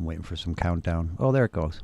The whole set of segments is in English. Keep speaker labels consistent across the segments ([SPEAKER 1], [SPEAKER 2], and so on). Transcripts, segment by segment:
[SPEAKER 1] I'm waiting for some countdown. Oh, there it goes.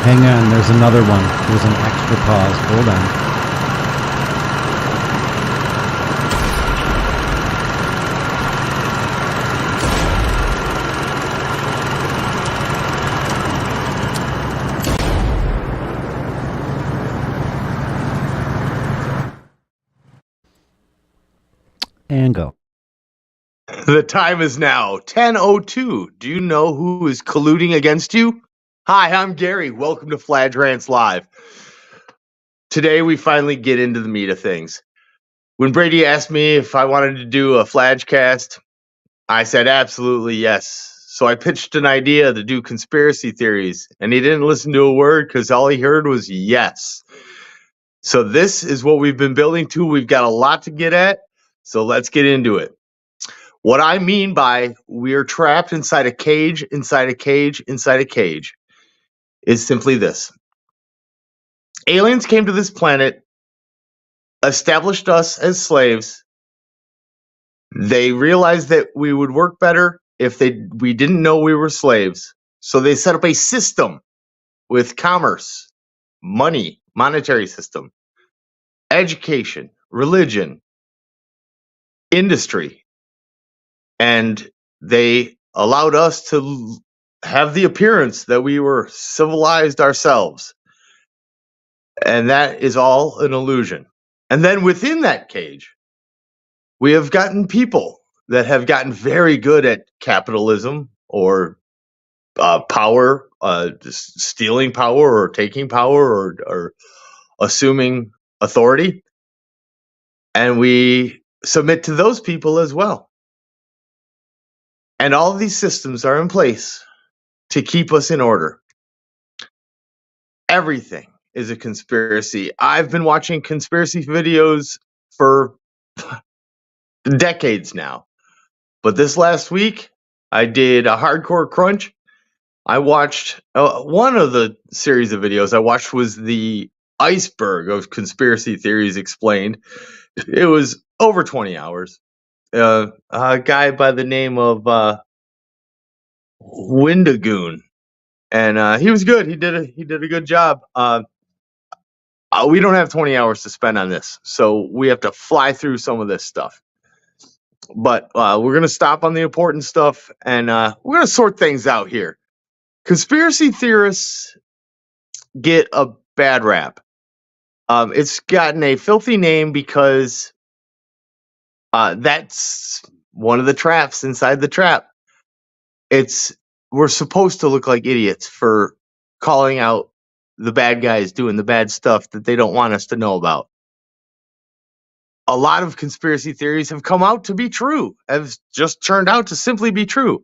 [SPEAKER 1] Hang on, there's another one. There's an extra pause. Hold on. And go.
[SPEAKER 2] The time is now 10:02. Do you know who is colluding against you? Hi, I'm Gary. Welcome to Fladge Rants Live. Today we finally get into the meat of things. When Brady asked me if I wanted to do a Fladge cast, I said absolutely yes. So I pitched an idea to do conspiracy theories, and he didn't listen to a word because all he heard was yes. So this is what we've been building to. We've got a lot to get at, so let's get into it. What I mean by we're trapped inside a cage, inside a cage, inside a cage is simply this. Aliens came to this planet, established us as slaves. They realized that we would work better if we didn't know we were slaves. So they set up a system with commerce, money, monetary system, education, religion, industry. And they allowed us to have the appearance that we were civilized ourselves. And that is all an illusion. And then within that cage, we have gotten people that have gotten very good at capitalism or power, just stealing power or taking power or assuming authority. And we submit to those people as well. And all of these systems are in place to keep us in order. Everything is a conspiracy. I've been watching conspiracy videos for decades now. But this last week, I did a hardcore crunch. I watched one of the series of videos I watched was the iceberg of conspiracy theories explained. It was over 20 hours. A guy by the name of Windagoon, and he was good. He did a good job. We don't have 20 hours to spend on this, so we have to fly through some of this stuff. But we're going to stop on the important stuff, and we're going to sort things out here. Conspiracy theorists get a bad rap. It's gotten a filthy name because that's one of the traps inside the trap. We're supposed to look like idiots for calling out the bad guys doing the bad stuff that they don't want us to know about. A lot of conspiracy theories have come out to be true, have just turned out to simply be true.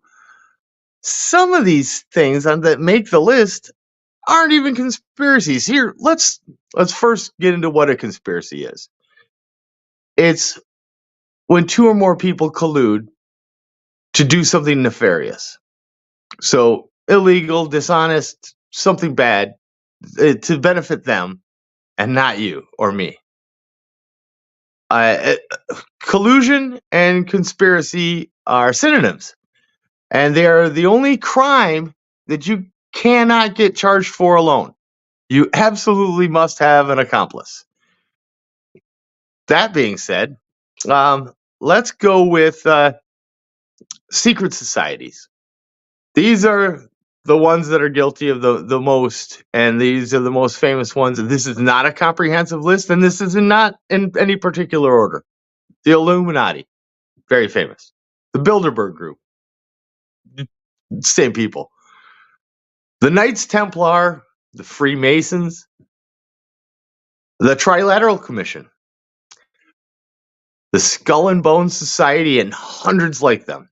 [SPEAKER 2] Some of these things that make the list aren't even conspiracies. Here, let's first get into what a conspiracy is. It's when two or more people collude to do something nefarious. So illegal, dishonest, something bad to benefit them and not you or me. Collusion and conspiracy are synonyms, and they are the only crime that you cannot get charged for alone. You absolutely must have an accomplice. That being said, let's go with secret societies. These are the ones that are guilty of the most, and these are the most famous ones. This is not a comprehensive list, and this is not in any particular order. The Illuminati, very famous. The Bilderberg Group, same people. The Knights Templar, the Freemasons, the Trilateral Commission, the Skull and Bones Society, and hundreds like them,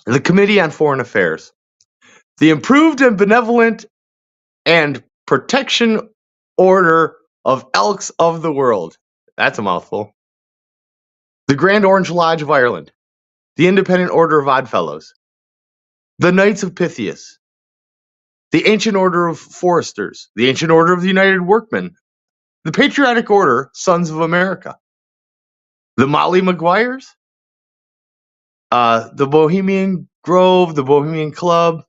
[SPEAKER 2] the Committee on Foreign Affairs, the Improved and Benevolent and Protection Order of Elks of the World. That's a mouthful. The Grand Orange Lodge of Ireland, the Independent Order of Oddfellows, the Knights of Pythias, the Ancient Order of Foresters, the Ancient Order of the United Workmen, the Patriotic Order, Sons of America, the Molly Maguires, the Bohemian Grove, the Bohemian Club,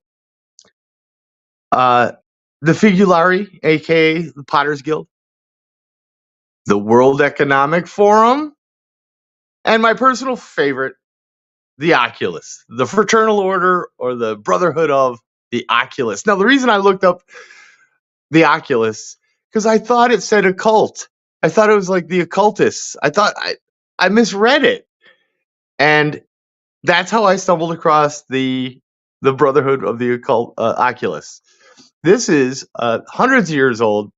[SPEAKER 2] the Figulari, aka the Potter's Guild, the World Economic Forum, and my personal favorite, the Oculus, the Fraternal Order or the Brotherhood of the Oculus. Now, the reason I looked up the Oculus, because I thought it said occult. I thought it was like the occultists. I misread it. And that's how I stumbled across the Brotherhood of the Occult Oculus. This is hundreds of years old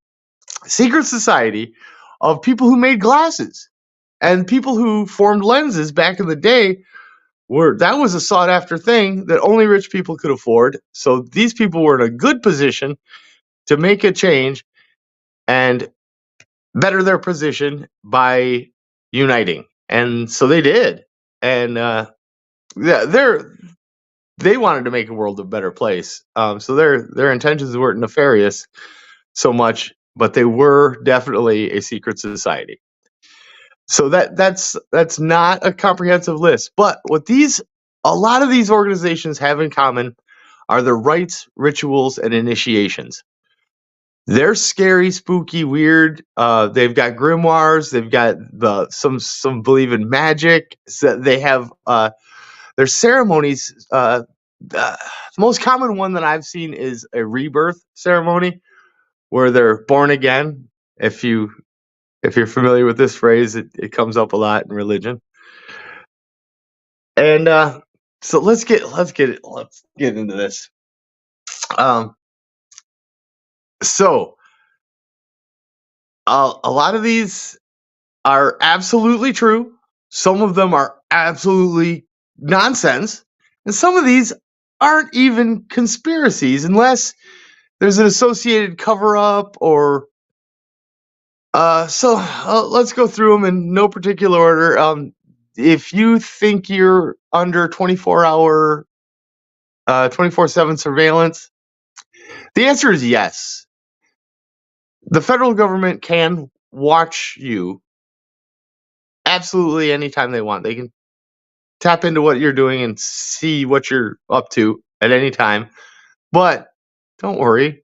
[SPEAKER 2] secret society of people who made glasses and people who formed lenses back in the day. That was a sought after thing that only rich people could afford. So these people were in a good position to make a change and better their position by uniting. And so they did. And they wanted to make the world a better place. So their intentions weren't nefarious so much, but they were definitely a secret society. So that's not a comprehensive list. But what a lot of these organizations have in common are their rites, rituals, and initiations. They're scary, spooky, weird. They've got grimoires. They've got some believe in magic. So they have their ceremonies. The most common one that I've seen is a rebirth ceremony, where they're born again. If you're familiar with this phrase, it comes up a lot in religion. And so let's get into this. So a lot of these are absolutely true. Some of them are absolutely nonsense, and some of these aren't even conspiracies unless there's an associated cover-up or so let's go through them in no particular order. If you think you're under 24-hour 24/7 surveillance, the answer is yes. The federal government can watch you absolutely anytime they want. They can tap into what you're doing and see what you're up to at any time. But don't worry,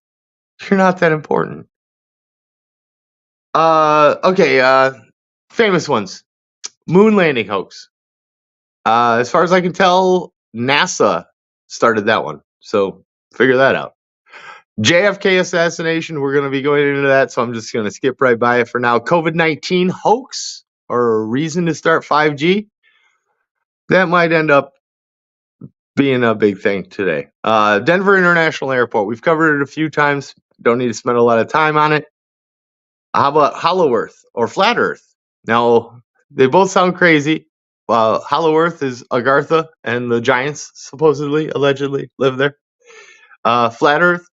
[SPEAKER 2] you're not that important. Okay, famous ones. Moon landing hoax. As far as I can tell, NASA started that one. So figure that out. JFK assassination, we're going to be going into that, so I'm just going to skip right by it for now. COVID-19 hoax or a reason to start 5G. That might end up being a big thing today. Denver International Airport. We've covered it a few times. Don't need to spend a lot of time on it. How about Hollow Earth or Flat Earth? Now, they both sound crazy. Hollow Earth is Agartha and the giants supposedly, allegedly live there. Flat Earth,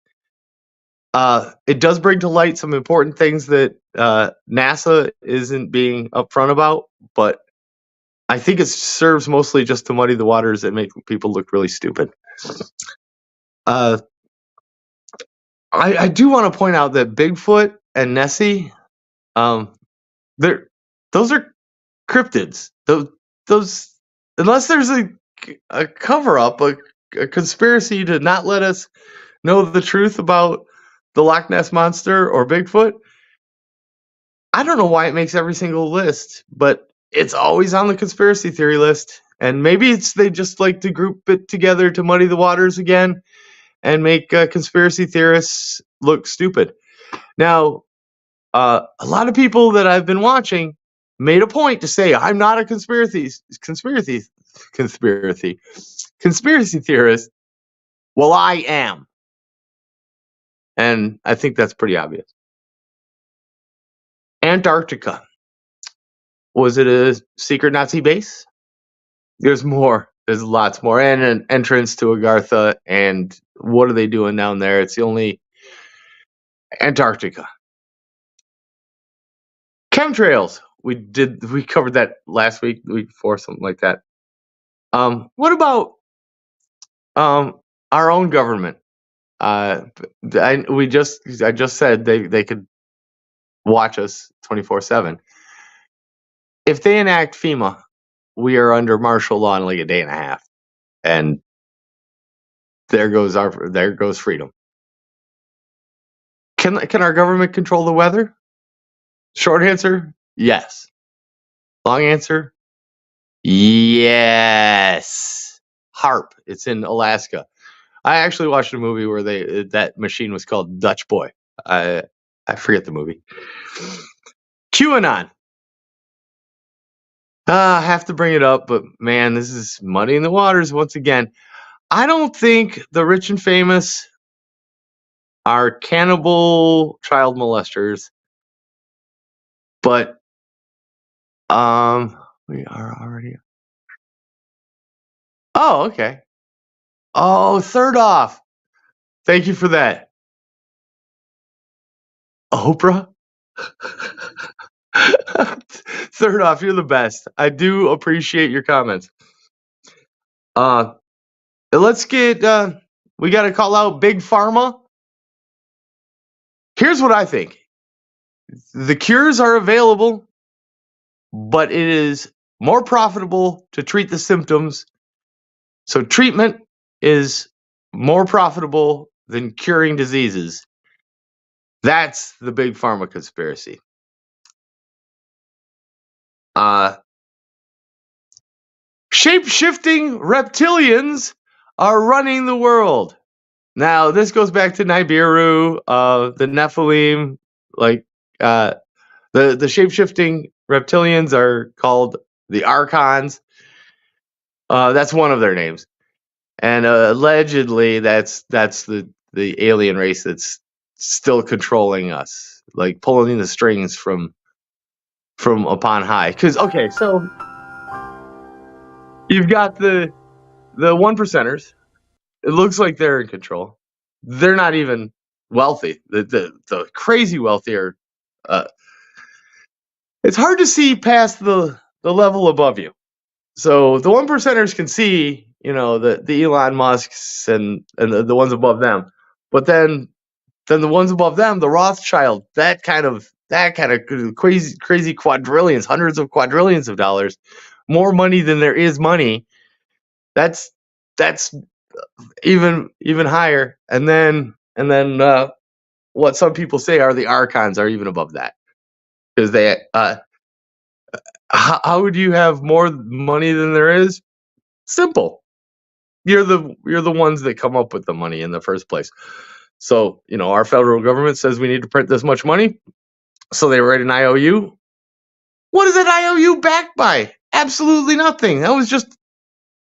[SPEAKER 2] it does bring to light some important things that NASA isn't being upfront about, but I think it serves mostly just to muddy the waters and make people look really stupid. I do want to point out that Bigfoot and Nessie, those are cryptids. Those unless there's a cover up, a conspiracy to not let us know the truth about the Loch Ness Monster or Bigfoot. I don't know why it makes every single list, but it's always on the conspiracy theory list. And maybe they just like to group it together to muddy the waters again. and make conspiracy theorists look stupid. Now, a lot of people that I've been watching made a point to say I'm not a conspiracy theorist. Well, I am, and I think that's pretty obvious. Antarctica. Was it a secret Nazi base? There's more. There's lots more, and an entrance to Agartha. And what are they doing down there? It's the only Antarctica. Chemtrails. We covered that last week, the week before, something like that. What about our own government? I just said they could watch us 24/7. If they enact FEMA, we are under martial law in like a day and a half, and there goes freedom. Can our government control the weather? Short answer, yes. Long answer, yes. HARP. It's in Alaska. I actually watched a movie where that machine was called Dutch Boy. I forget the movie. QAnon. I have to bring it up, but man, this is muddy in the waters once again. I don't think the rich and famous are cannibal child molesters, but we are already. Oh, okay. Oh, third off. Thank you for that. Oprah? Third off, you're the best. I do appreciate your comments. Let's get we got to call out Big Pharma. Here's what I think. The cures are available, but it is more profitable to treat the symptoms. So treatment is more profitable than curing diseases. That's the Big Pharma conspiracy. Shape-shifting reptilians are running the world. Now, this goes back to Nibiru, the Nephilim, like the shape-shifting reptilians are called the Archons. That's one of their names. And allegedly that's the alien race that's still controlling us, like pulling the strings from upon high. Because okay, so you've got the one percenters. It looks like they're in control. They're not even wealthy. The crazy wealthy are. It's hard to see past the level above you. So the one percenters can see, the Elon Musks and the ones above them, but then the ones above them, the Rothschild, that kind of crazy quadrillions, hundreds of quadrillions of dollars, more money than there is money. That's even higher. And then what some people say are the Archons are even above that, because they how would you have more money than there is? Simple. You're the ones that come up with the money in the first place. So, our federal government says we need to print this much money. So they write an IOU. What is that IOU backed by? Absolutely nothing. That was just,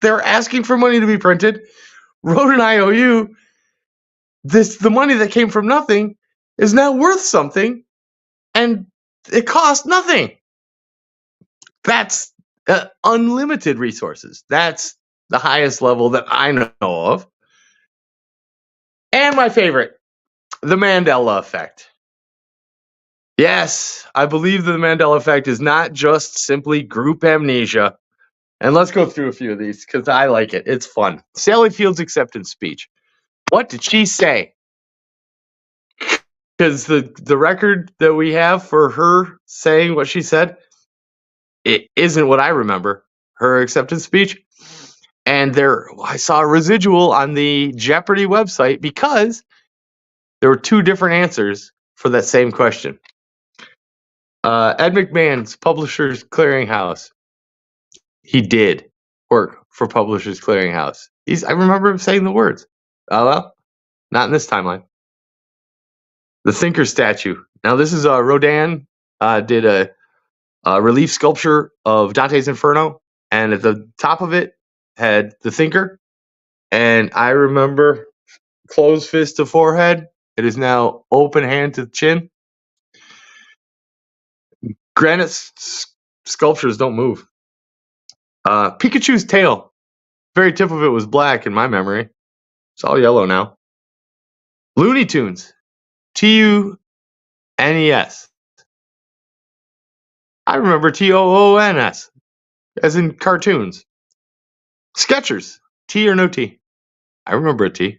[SPEAKER 2] they're asking for money to be printed, wrote an IOU. The money that came from nothing is now worth something, and it cost nothing. That's unlimited resources. That's the highest level that I know of. And my favorite, the Mandela effect. Yes, I believe the Mandela effect is not just simply group amnesia. And let's go through a few of these because I like it. It's fun. Sally Field's acceptance speech. What did she say? Because the record that we have for her saying what she said, it isn't what I remember, her acceptance speech. And I saw a residual on the Jeopardy website because there were two different answers for that same question. Ed McMahon's Publishers Clearinghouse. He did work for Publishers Clearinghouse. I remember him saying the words. Oh well. Not in this timeline. The Thinker statue. Now, this is Rodin did a relief sculpture of Dante's Inferno, and at the top of it had the Thinker. And I remember closed fist to forehead. It is now open hand to chin. Granite sculptures don't move. Pikachu's tail, very tip of it was black in my memory. It's all yellow now. Looney Tunes, Tunes. I remember Toons, as in cartoons. Skechers, T or no T. I remember a T.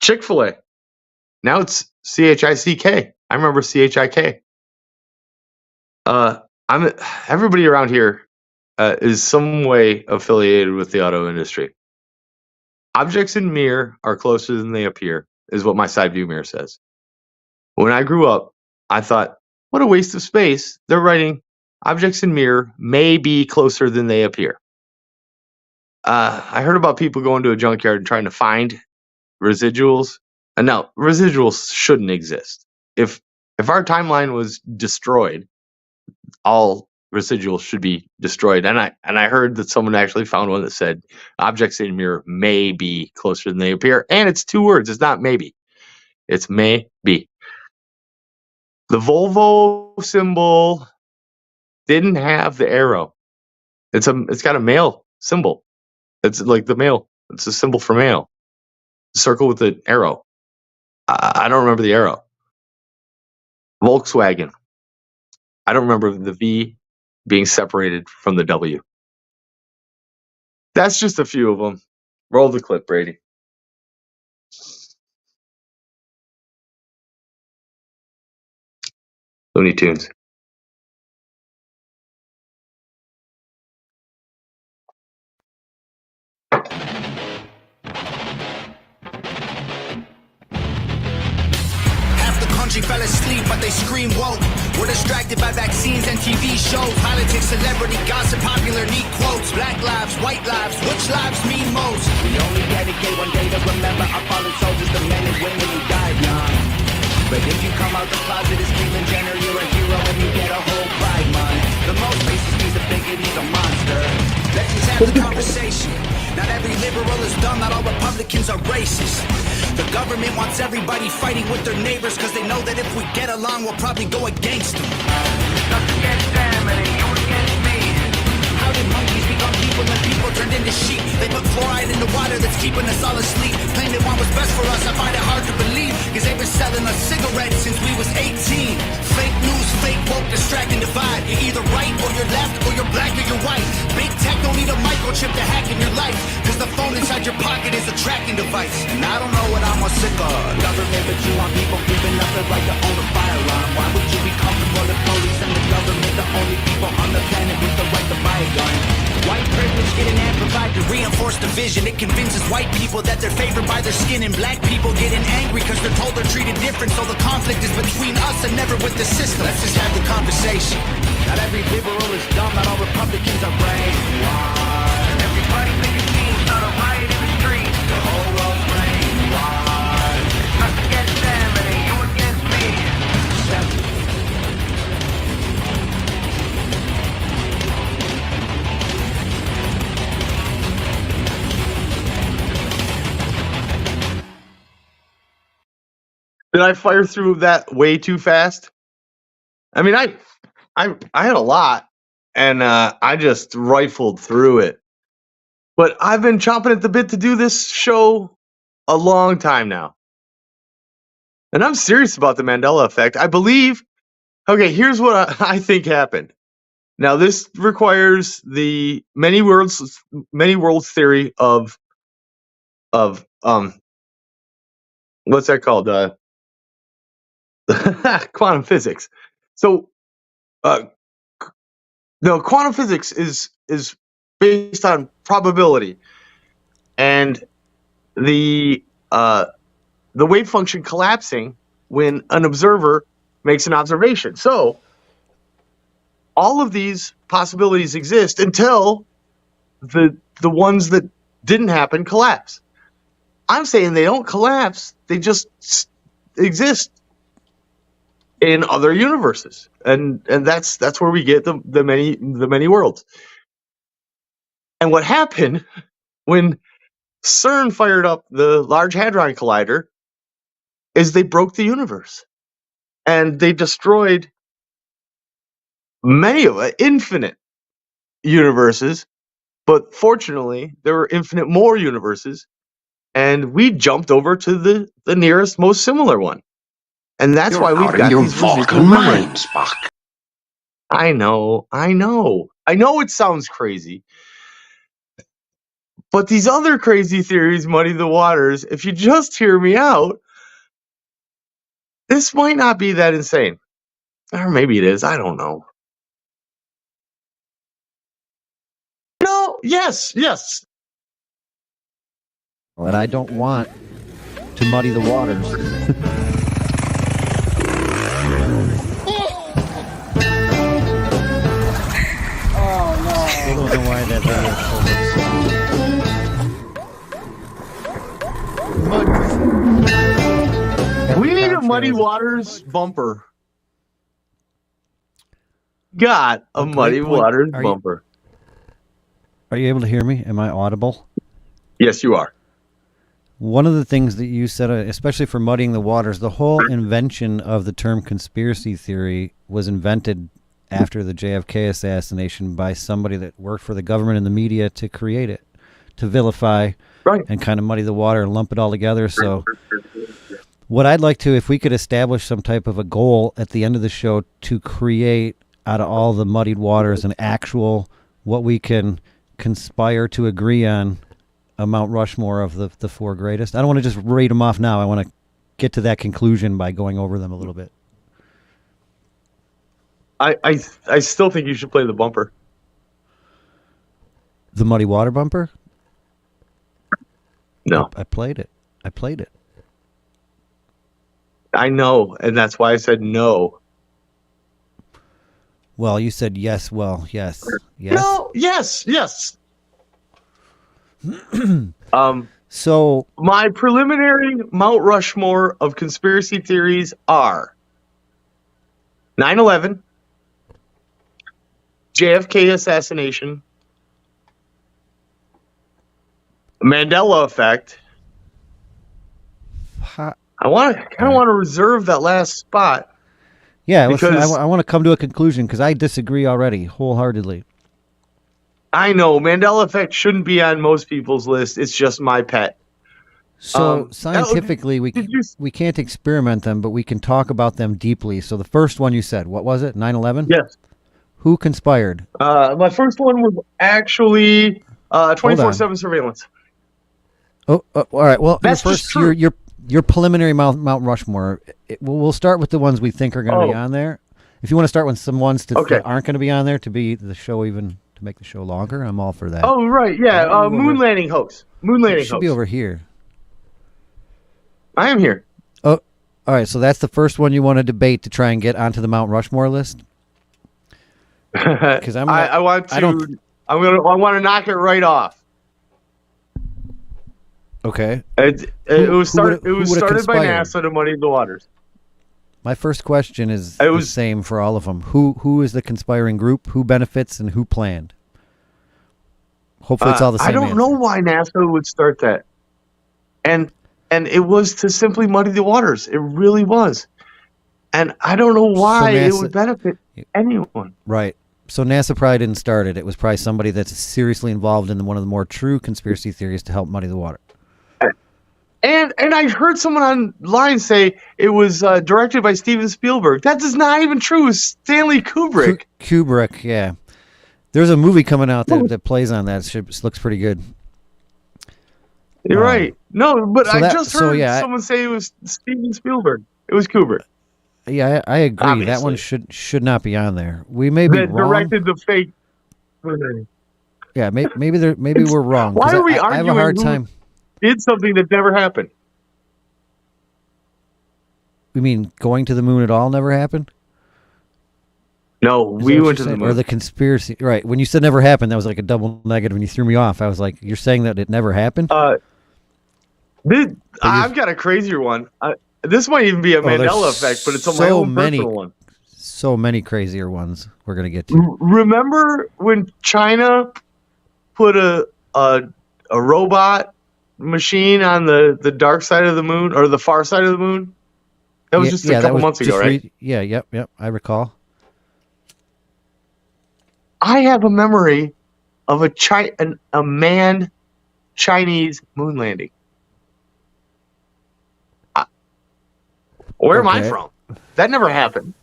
[SPEAKER 2] Chick-fil-A. Now it's CHICK. I remember CHIK. Everybody around here is some way affiliated with the auto industry. Objects in mirror are closer than they appear, is what my side view mirror says. When I grew up, I thought, what a waste of space. They're writing, objects in mirror may be closer than they appear. I heard about people going to a junkyard and trying to find residuals. And now, residuals shouldn't exist. If our timeline was destroyed, all residuals should be destroyed. And I heard that someone actually found one that said objects in mirror may be closer than they appear. And it's 2 words. It's not maybe. It's may be. The Volvo symbol didn't have the arrow. It's got a male symbol. It's like the male. It's a symbol for male. Circle with the arrow. I don't remember the arrow. Volkswagen. I don't remember the V being separated from the W. That's just a few of them. Roll the clip, Brady. Looney Tunes.
[SPEAKER 3] Fell asleep, but they scream woke. We're distracted by vaccines and TV shows, politics, celebrity gossip, popular neat quotes. Black lives, white lives, which lives mean most? We only dedicate one day to remember our fallen soldiers, the men and women who died young. But if you come out the closet as Cleveland Jenner, you're a hero and you get a whole pride month. The most racist he's a bigot, he's a monster. Let's just have the conversation. Not every liberal is dumb, not all Republicans are racist. The government wants everybody fighting with their neighbors because they know that if we get along, we'll probably go against them. Us against them and you against me. How did monkeys become people and people turned into sheep? They put fluoride in the water that's keeping us all asleep. Claim they want what's best for us, I find it hard to believe. Because they've been selling us cigarettes since we was 18. Fake news, fake woke, distract and divide. You're either right or you're left, or you're black or you're white. Big tech don't need a microchip to hack in your life. Because the phone inside your pocket is a tracking device. And I don't know what I'm more sick of. Government, but you want people giving up their right to own a firearm. Why would you be comfortable the police and the government, the only people on the planet with the right to buy a gun? White privilege getting amplified to reinforce division. It convinces white people that they're favored by their skin, and black people getting angry because they're told they're treated different. So the conflict is between us and never with the system. Let's just have the conversation. Not every liberal is dumb, not all Republicans are brainwashed. Everybody thinking teams, not a riot in the streets. The whole world's brainwashed. It's us against them and you against me.
[SPEAKER 2] Did I fire through that way too fast? I mean, I had a lot, and I just rifled through it. But I've been chomping at the bit to do this show a long time now. And I'm serious about the Mandela effect. I believe, okay, here's what I think happened. Now, this requires the many worlds theory of what's that called? Quantum physics. So, no, quantum physics is based on probability, and the wave function collapsing when an observer makes an observation. So, all of these possibilities exist until the ones that didn't happen collapse. I'm saying they don't collapse. They just exist in other universes, and that's where we get the many worlds. And what happened when CERN fired up the Large Hadron Collider is they broke the universe, and they destroyed infinite universes. But fortunately, there were infinite more universes, and we jumped over to the nearest, most similar one. And that's why we've got these residual memories. I know it sounds crazy, but these other crazy theories muddy the waters. If you just hear me out, this might not be that insane. Or maybe it is, I don't know. No, yes.
[SPEAKER 1] And I don't want to muddy the waters. I don't know why that video.
[SPEAKER 2] We need a Muddy Waters bumper. Got a Muddy Waters bumper.
[SPEAKER 1] Are you able to hear me? Am I audible?
[SPEAKER 2] Yes, you are.
[SPEAKER 1] One of the things that you said, especially for muddying the waters, the whole invention of the term conspiracy theory was invented after the JFK assassination by somebody that worked for the government and the media to create it, to vilify and kind of muddy the water and lump it all together. So what I'd like to, if we could establish some type of a goal at the end of the show to create out of all the muddied waters an actual, what we can conspire to agree on, a Mount Rushmore of the four greatest. I don't want to just rate them off now. I want to get to that conclusion by going over them a little bit.
[SPEAKER 2] I still think you should play the bumper.
[SPEAKER 1] The Muddy Water bumper?
[SPEAKER 2] No.
[SPEAKER 1] I played it.
[SPEAKER 2] I know, and that's why I said no.
[SPEAKER 1] Well, you said yes. Well, yes.
[SPEAKER 2] No, yes.
[SPEAKER 1] So
[SPEAKER 2] my preliminary Mount Rushmore of conspiracy theories are 9/11, JFK assassination, Mandela effect. I kind of want to reserve that last spot.
[SPEAKER 1] Yeah, I want to come to a conclusion because I disagree already wholeheartedly.
[SPEAKER 2] I know Mandela effect shouldn't be on most people's list. It's just my pet.
[SPEAKER 1] So scientifically, we can't experiment them, but we can talk about them deeply. So the first one you said, what was it? 9/11?
[SPEAKER 2] Yes.
[SPEAKER 1] Who conspired?
[SPEAKER 2] My first one was actually 24/7 surveillance.
[SPEAKER 1] Oh, all right. Well,
[SPEAKER 2] that's
[SPEAKER 1] first,
[SPEAKER 2] just true.
[SPEAKER 1] Your preliminary Mount Rushmore. We'll start with the ones we think are going to be on there. If you want to start with some ones that aren't going to be on there to be the show even to make the show longer, I'm all for that.
[SPEAKER 2] Oh right, yeah. Moon landing hoax. Should
[SPEAKER 1] be over here.
[SPEAKER 2] I am here.
[SPEAKER 1] Oh, all right. So that's the first one you want to debate to try and get onto the Mount Rushmore list. Because I want to knock it right off.
[SPEAKER 2] Okay. It was started by NASA to muddy the waters.
[SPEAKER 1] My first question is the same for all of them. Who is the conspiring group? Who benefits and who planned? Hopefully, it's all the same.
[SPEAKER 2] I don't know why NASA would start that, and it was to simply muddy the waters. It really was, and I don't know why it would benefit anyone.
[SPEAKER 1] Right. So NASA probably didn't start it. It was probably somebody that's seriously involved in one of the more true conspiracy theories to help muddy the water.
[SPEAKER 2] And I heard someone online say it was directed by Steven Spielberg. That is not even true. It's Stanley Kubrick.
[SPEAKER 1] Kubrick, yeah. There's a movie coming out that plays on that. It looks pretty good.
[SPEAKER 2] You're right. No, but I just heard someone say it was Steven Spielberg. It was Kubrick.
[SPEAKER 1] Yeah, I agree. Obviously. That one should not be on there. We may be wrong.
[SPEAKER 2] Directed the fake.
[SPEAKER 1] Yeah, maybe we're wrong.
[SPEAKER 2] Why are we arguing?
[SPEAKER 1] I have a hard time.
[SPEAKER 2] Did something that never happened.
[SPEAKER 1] You mean going to the moon at all never happened?
[SPEAKER 2] No, we went to the moon.
[SPEAKER 1] Or the conspiracy, right? When you said never happened, that was like a double negative, and you threw me off. I was like, "You're saying that it never happened?"
[SPEAKER 2] I've got a crazier one. This might even be a Mandela effect, but it's on my own personal one.
[SPEAKER 1] So many crazier ones we're gonna get to.
[SPEAKER 2] Remember when China put a robot machine on the dark side of the moon or the far side of the moon? That was just a couple months ago, right?
[SPEAKER 1] Yep. I recall.
[SPEAKER 2] I have a memory of a manned Chinese moon landing. Where am I from? That never happened.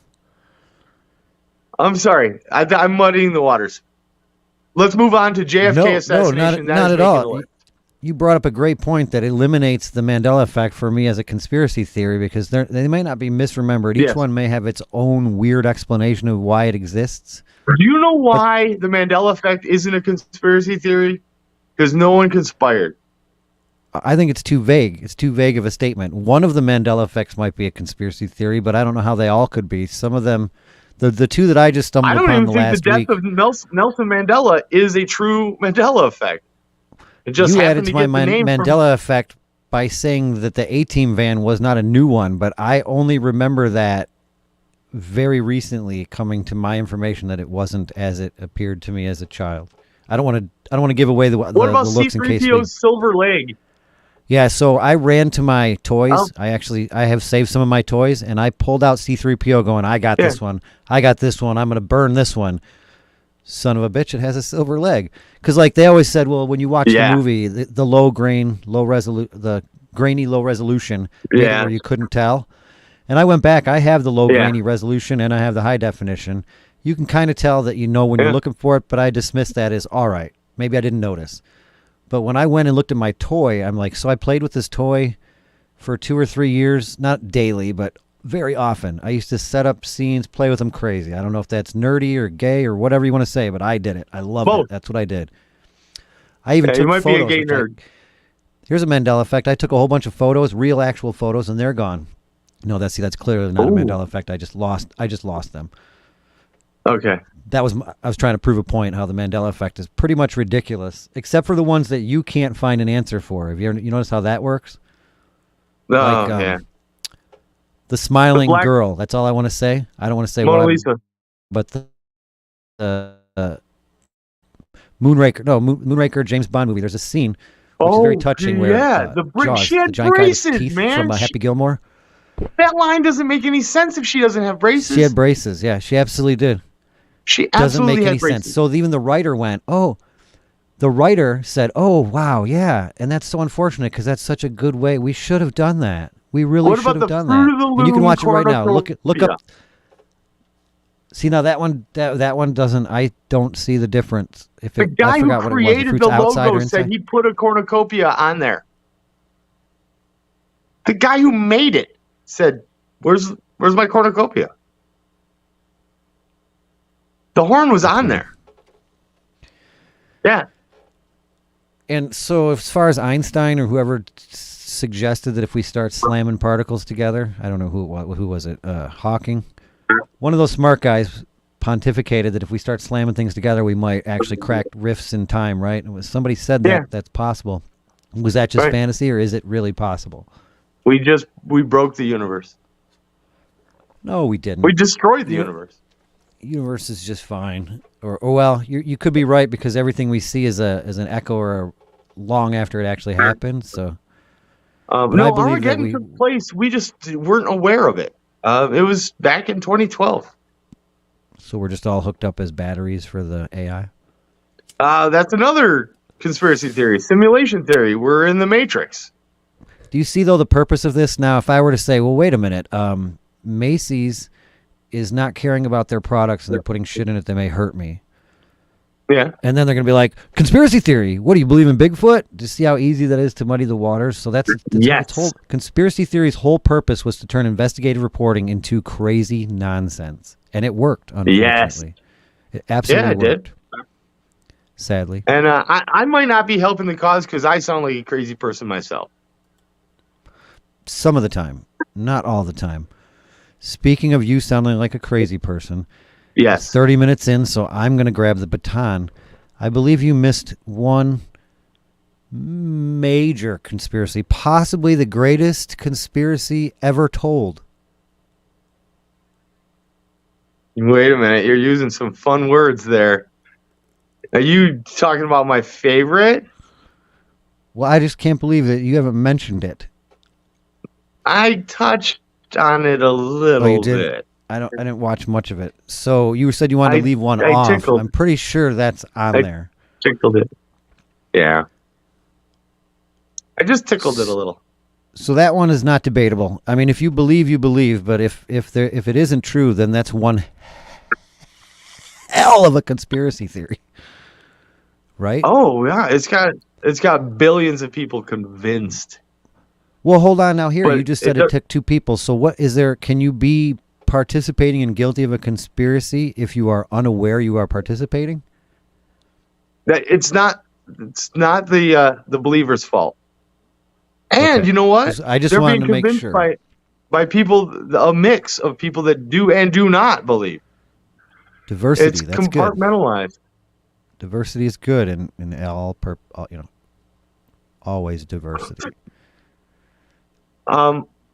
[SPEAKER 2] I'm sorry. I'm muddying the waters. Let's move on to JFK assassination.
[SPEAKER 1] No, not at all. You brought up a great point that eliminates the Mandela effect for me as a conspiracy theory because they may not be misremembered. Each one may have its own weird explanation of why it exists.
[SPEAKER 2] Do you know why the Mandela effect isn't a conspiracy theory? Because no one conspired.
[SPEAKER 1] I think it's too vague. It's too vague of a statement. One of the Mandela effects might be a conspiracy theory, but I don't know how they all could be. Some of them, the two that I just stumbled upon the last week.
[SPEAKER 2] I don't even think the death of Nelson Mandela is a true Mandela effect. It just
[SPEAKER 1] you
[SPEAKER 2] happened
[SPEAKER 1] added
[SPEAKER 2] to
[SPEAKER 1] my
[SPEAKER 2] get the name
[SPEAKER 1] Mandela effect by saying that the A-Team van was not a new one, but I only remember that very recently coming to my information that it wasn't as it appeared to me as a child. I don't want to give away the looks in case.
[SPEAKER 2] C-3PO's silver leg?
[SPEAKER 1] Yeah, so I ran to my toys.
[SPEAKER 2] Oh.
[SPEAKER 1] I have saved some of my toys, and I pulled out C-3PO going, I got this one. I got this one. I'm going to burn this one. Son of a bitch, it has a silver leg. Because like they always said, well, when you watch the movie, the grainy, low resolution, where you couldn't tell. And I went back. I have the low grainy resolution, and I have the high definition. You can kind of tell that you know when you're looking for it, but I dismissed that as, all right, maybe I didn't notice. But when I went and looked at my toy, I'm like, so I played with this toy for 2 or 3 years, not daily, but very often. I used to set up scenes, play with them crazy. I don't know if that's nerdy or gay or whatever you want to say, but I did it. I loved it. That's what I did. I even took photos.
[SPEAKER 2] You might be a gay nerd.
[SPEAKER 1] Here's a Mandela effect. I took a whole bunch of photos, real actual photos, and they're gone. No, that's clearly not a Mandela effect. I just lost them.
[SPEAKER 2] Okay.
[SPEAKER 1] I was trying to prove a point how the Mandela effect is pretty much ridiculous, except for the ones that you can't find an answer for. Have you noticed how that works?
[SPEAKER 2] No,
[SPEAKER 1] the smiling girl. That's all I want to say. I don't want to say
[SPEAKER 2] Mona Lisa.
[SPEAKER 1] But the Moonraker James Bond movie. There's a scene which is very touching where
[SPEAKER 2] she had
[SPEAKER 1] the giant
[SPEAKER 2] braces,
[SPEAKER 1] teeth
[SPEAKER 2] man.
[SPEAKER 1] from Happy Gilmore.
[SPEAKER 2] That line doesn't make any sense if she doesn't have braces.
[SPEAKER 1] She had braces. Yeah, she absolutely did.
[SPEAKER 2] She
[SPEAKER 1] doesn't
[SPEAKER 2] absolutely
[SPEAKER 1] make any
[SPEAKER 2] had braces.
[SPEAKER 1] sense. So even the writer went, "Oh." The writer said, "Oh wow, yeah," and that's so unfortunate because that's such a good way. We should have done that. We really should have done that. And you can watch it right now. Look up. See now that one doesn't. I don't see the difference.
[SPEAKER 2] The guy who created the logo said he put a cornucopia on there. The guy who made it said, "Where's my cornucopia?" The horn was on there. Yeah.
[SPEAKER 1] And so as far as Einstein or whoever suggested that if we start slamming particles together, I don't know who was it, Hawking? One of those smart guys pontificated that if we start slamming things together, we might actually crack rifts in time, right? Somebody said that's possible. Was that just fantasy or is it really possible?
[SPEAKER 2] We broke the universe.
[SPEAKER 1] No, we didn't.
[SPEAKER 2] We destroyed the universe.
[SPEAKER 1] Universe is just fine. Or well, you could be right because everything we see is an echo or long after it actually happened. So,
[SPEAKER 2] no, Armageddon took place. We just weren't aware of it. It was back in 2012.
[SPEAKER 1] So we're just all hooked up as batteries for the AI.
[SPEAKER 2] That's another conspiracy theory, simulation theory. We're in the Matrix.
[SPEAKER 1] Do you see though the purpose of this? Now, if I were to say, well, wait a minute, Macy's is not caring about their products and they're putting shit in it that may hurt me.
[SPEAKER 2] Yeah.
[SPEAKER 1] And then they're going to be like, conspiracy theory. What do you believe in Bigfoot? Do you see how easy that is to muddy the waters? So that's its whole conspiracy theory's whole purpose was to turn investigative reporting into crazy nonsense. And it worked, unfortunately.
[SPEAKER 2] Yes.
[SPEAKER 1] It absolutely worked.
[SPEAKER 2] Did.
[SPEAKER 1] Sadly.
[SPEAKER 2] And I might not be helping the cause because I sound like a crazy person myself.
[SPEAKER 1] Some of the time. Not all the time. Speaking of you sounding like a crazy person,
[SPEAKER 2] yes,
[SPEAKER 1] 30 minutes in, so I'm going to grab the baton. I believe you missed one Major conspiracy, possibly the greatest conspiracy ever told.
[SPEAKER 2] Wait a minute, you're using some fun words there. Are you talking about my favorite?
[SPEAKER 1] Well, I just can't believe that you haven't mentioned it.
[SPEAKER 2] I touched on it a little
[SPEAKER 1] you did?
[SPEAKER 2] bit.
[SPEAKER 1] I didn't watch much of it. So you said you wanted to leave one
[SPEAKER 2] I
[SPEAKER 1] off.
[SPEAKER 2] tickled.
[SPEAKER 1] I'm pretty sure that's on there.
[SPEAKER 2] Tickled it. Yeah. I just tickled it a little.
[SPEAKER 1] So that one is not debatable. I mean, if you believe, you believe. But if it isn't true, then that's one hell of a conspiracy theory, right?
[SPEAKER 2] Oh yeah, it's got billions of people convinced.
[SPEAKER 1] Well, hold on now. Here,
[SPEAKER 2] But
[SPEAKER 1] you just said it took two people. So what is there? Can you be participating and guilty of a conspiracy if you are unaware you are participating?
[SPEAKER 2] That it's not the believer's fault. And
[SPEAKER 1] Okay.
[SPEAKER 2] you know what?
[SPEAKER 1] I just
[SPEAKER 2] They're
[SPEAKER 1] wanted
[SPEAKER 2] being
[SPEAKER 1] to make
[SPEAKER 2] convinced
[SPEAKER 1] sure.
[SPEAKER 2] by people, a mix of people that do and do not believe.
[SPEAKER 1] Diversity.
[SPEAKER 2] It's
[SPEAKER 1] That's good.
[SPEAKER 2] compartmentalized.
[SPEAKER 1] Diversity is good, and always diversity.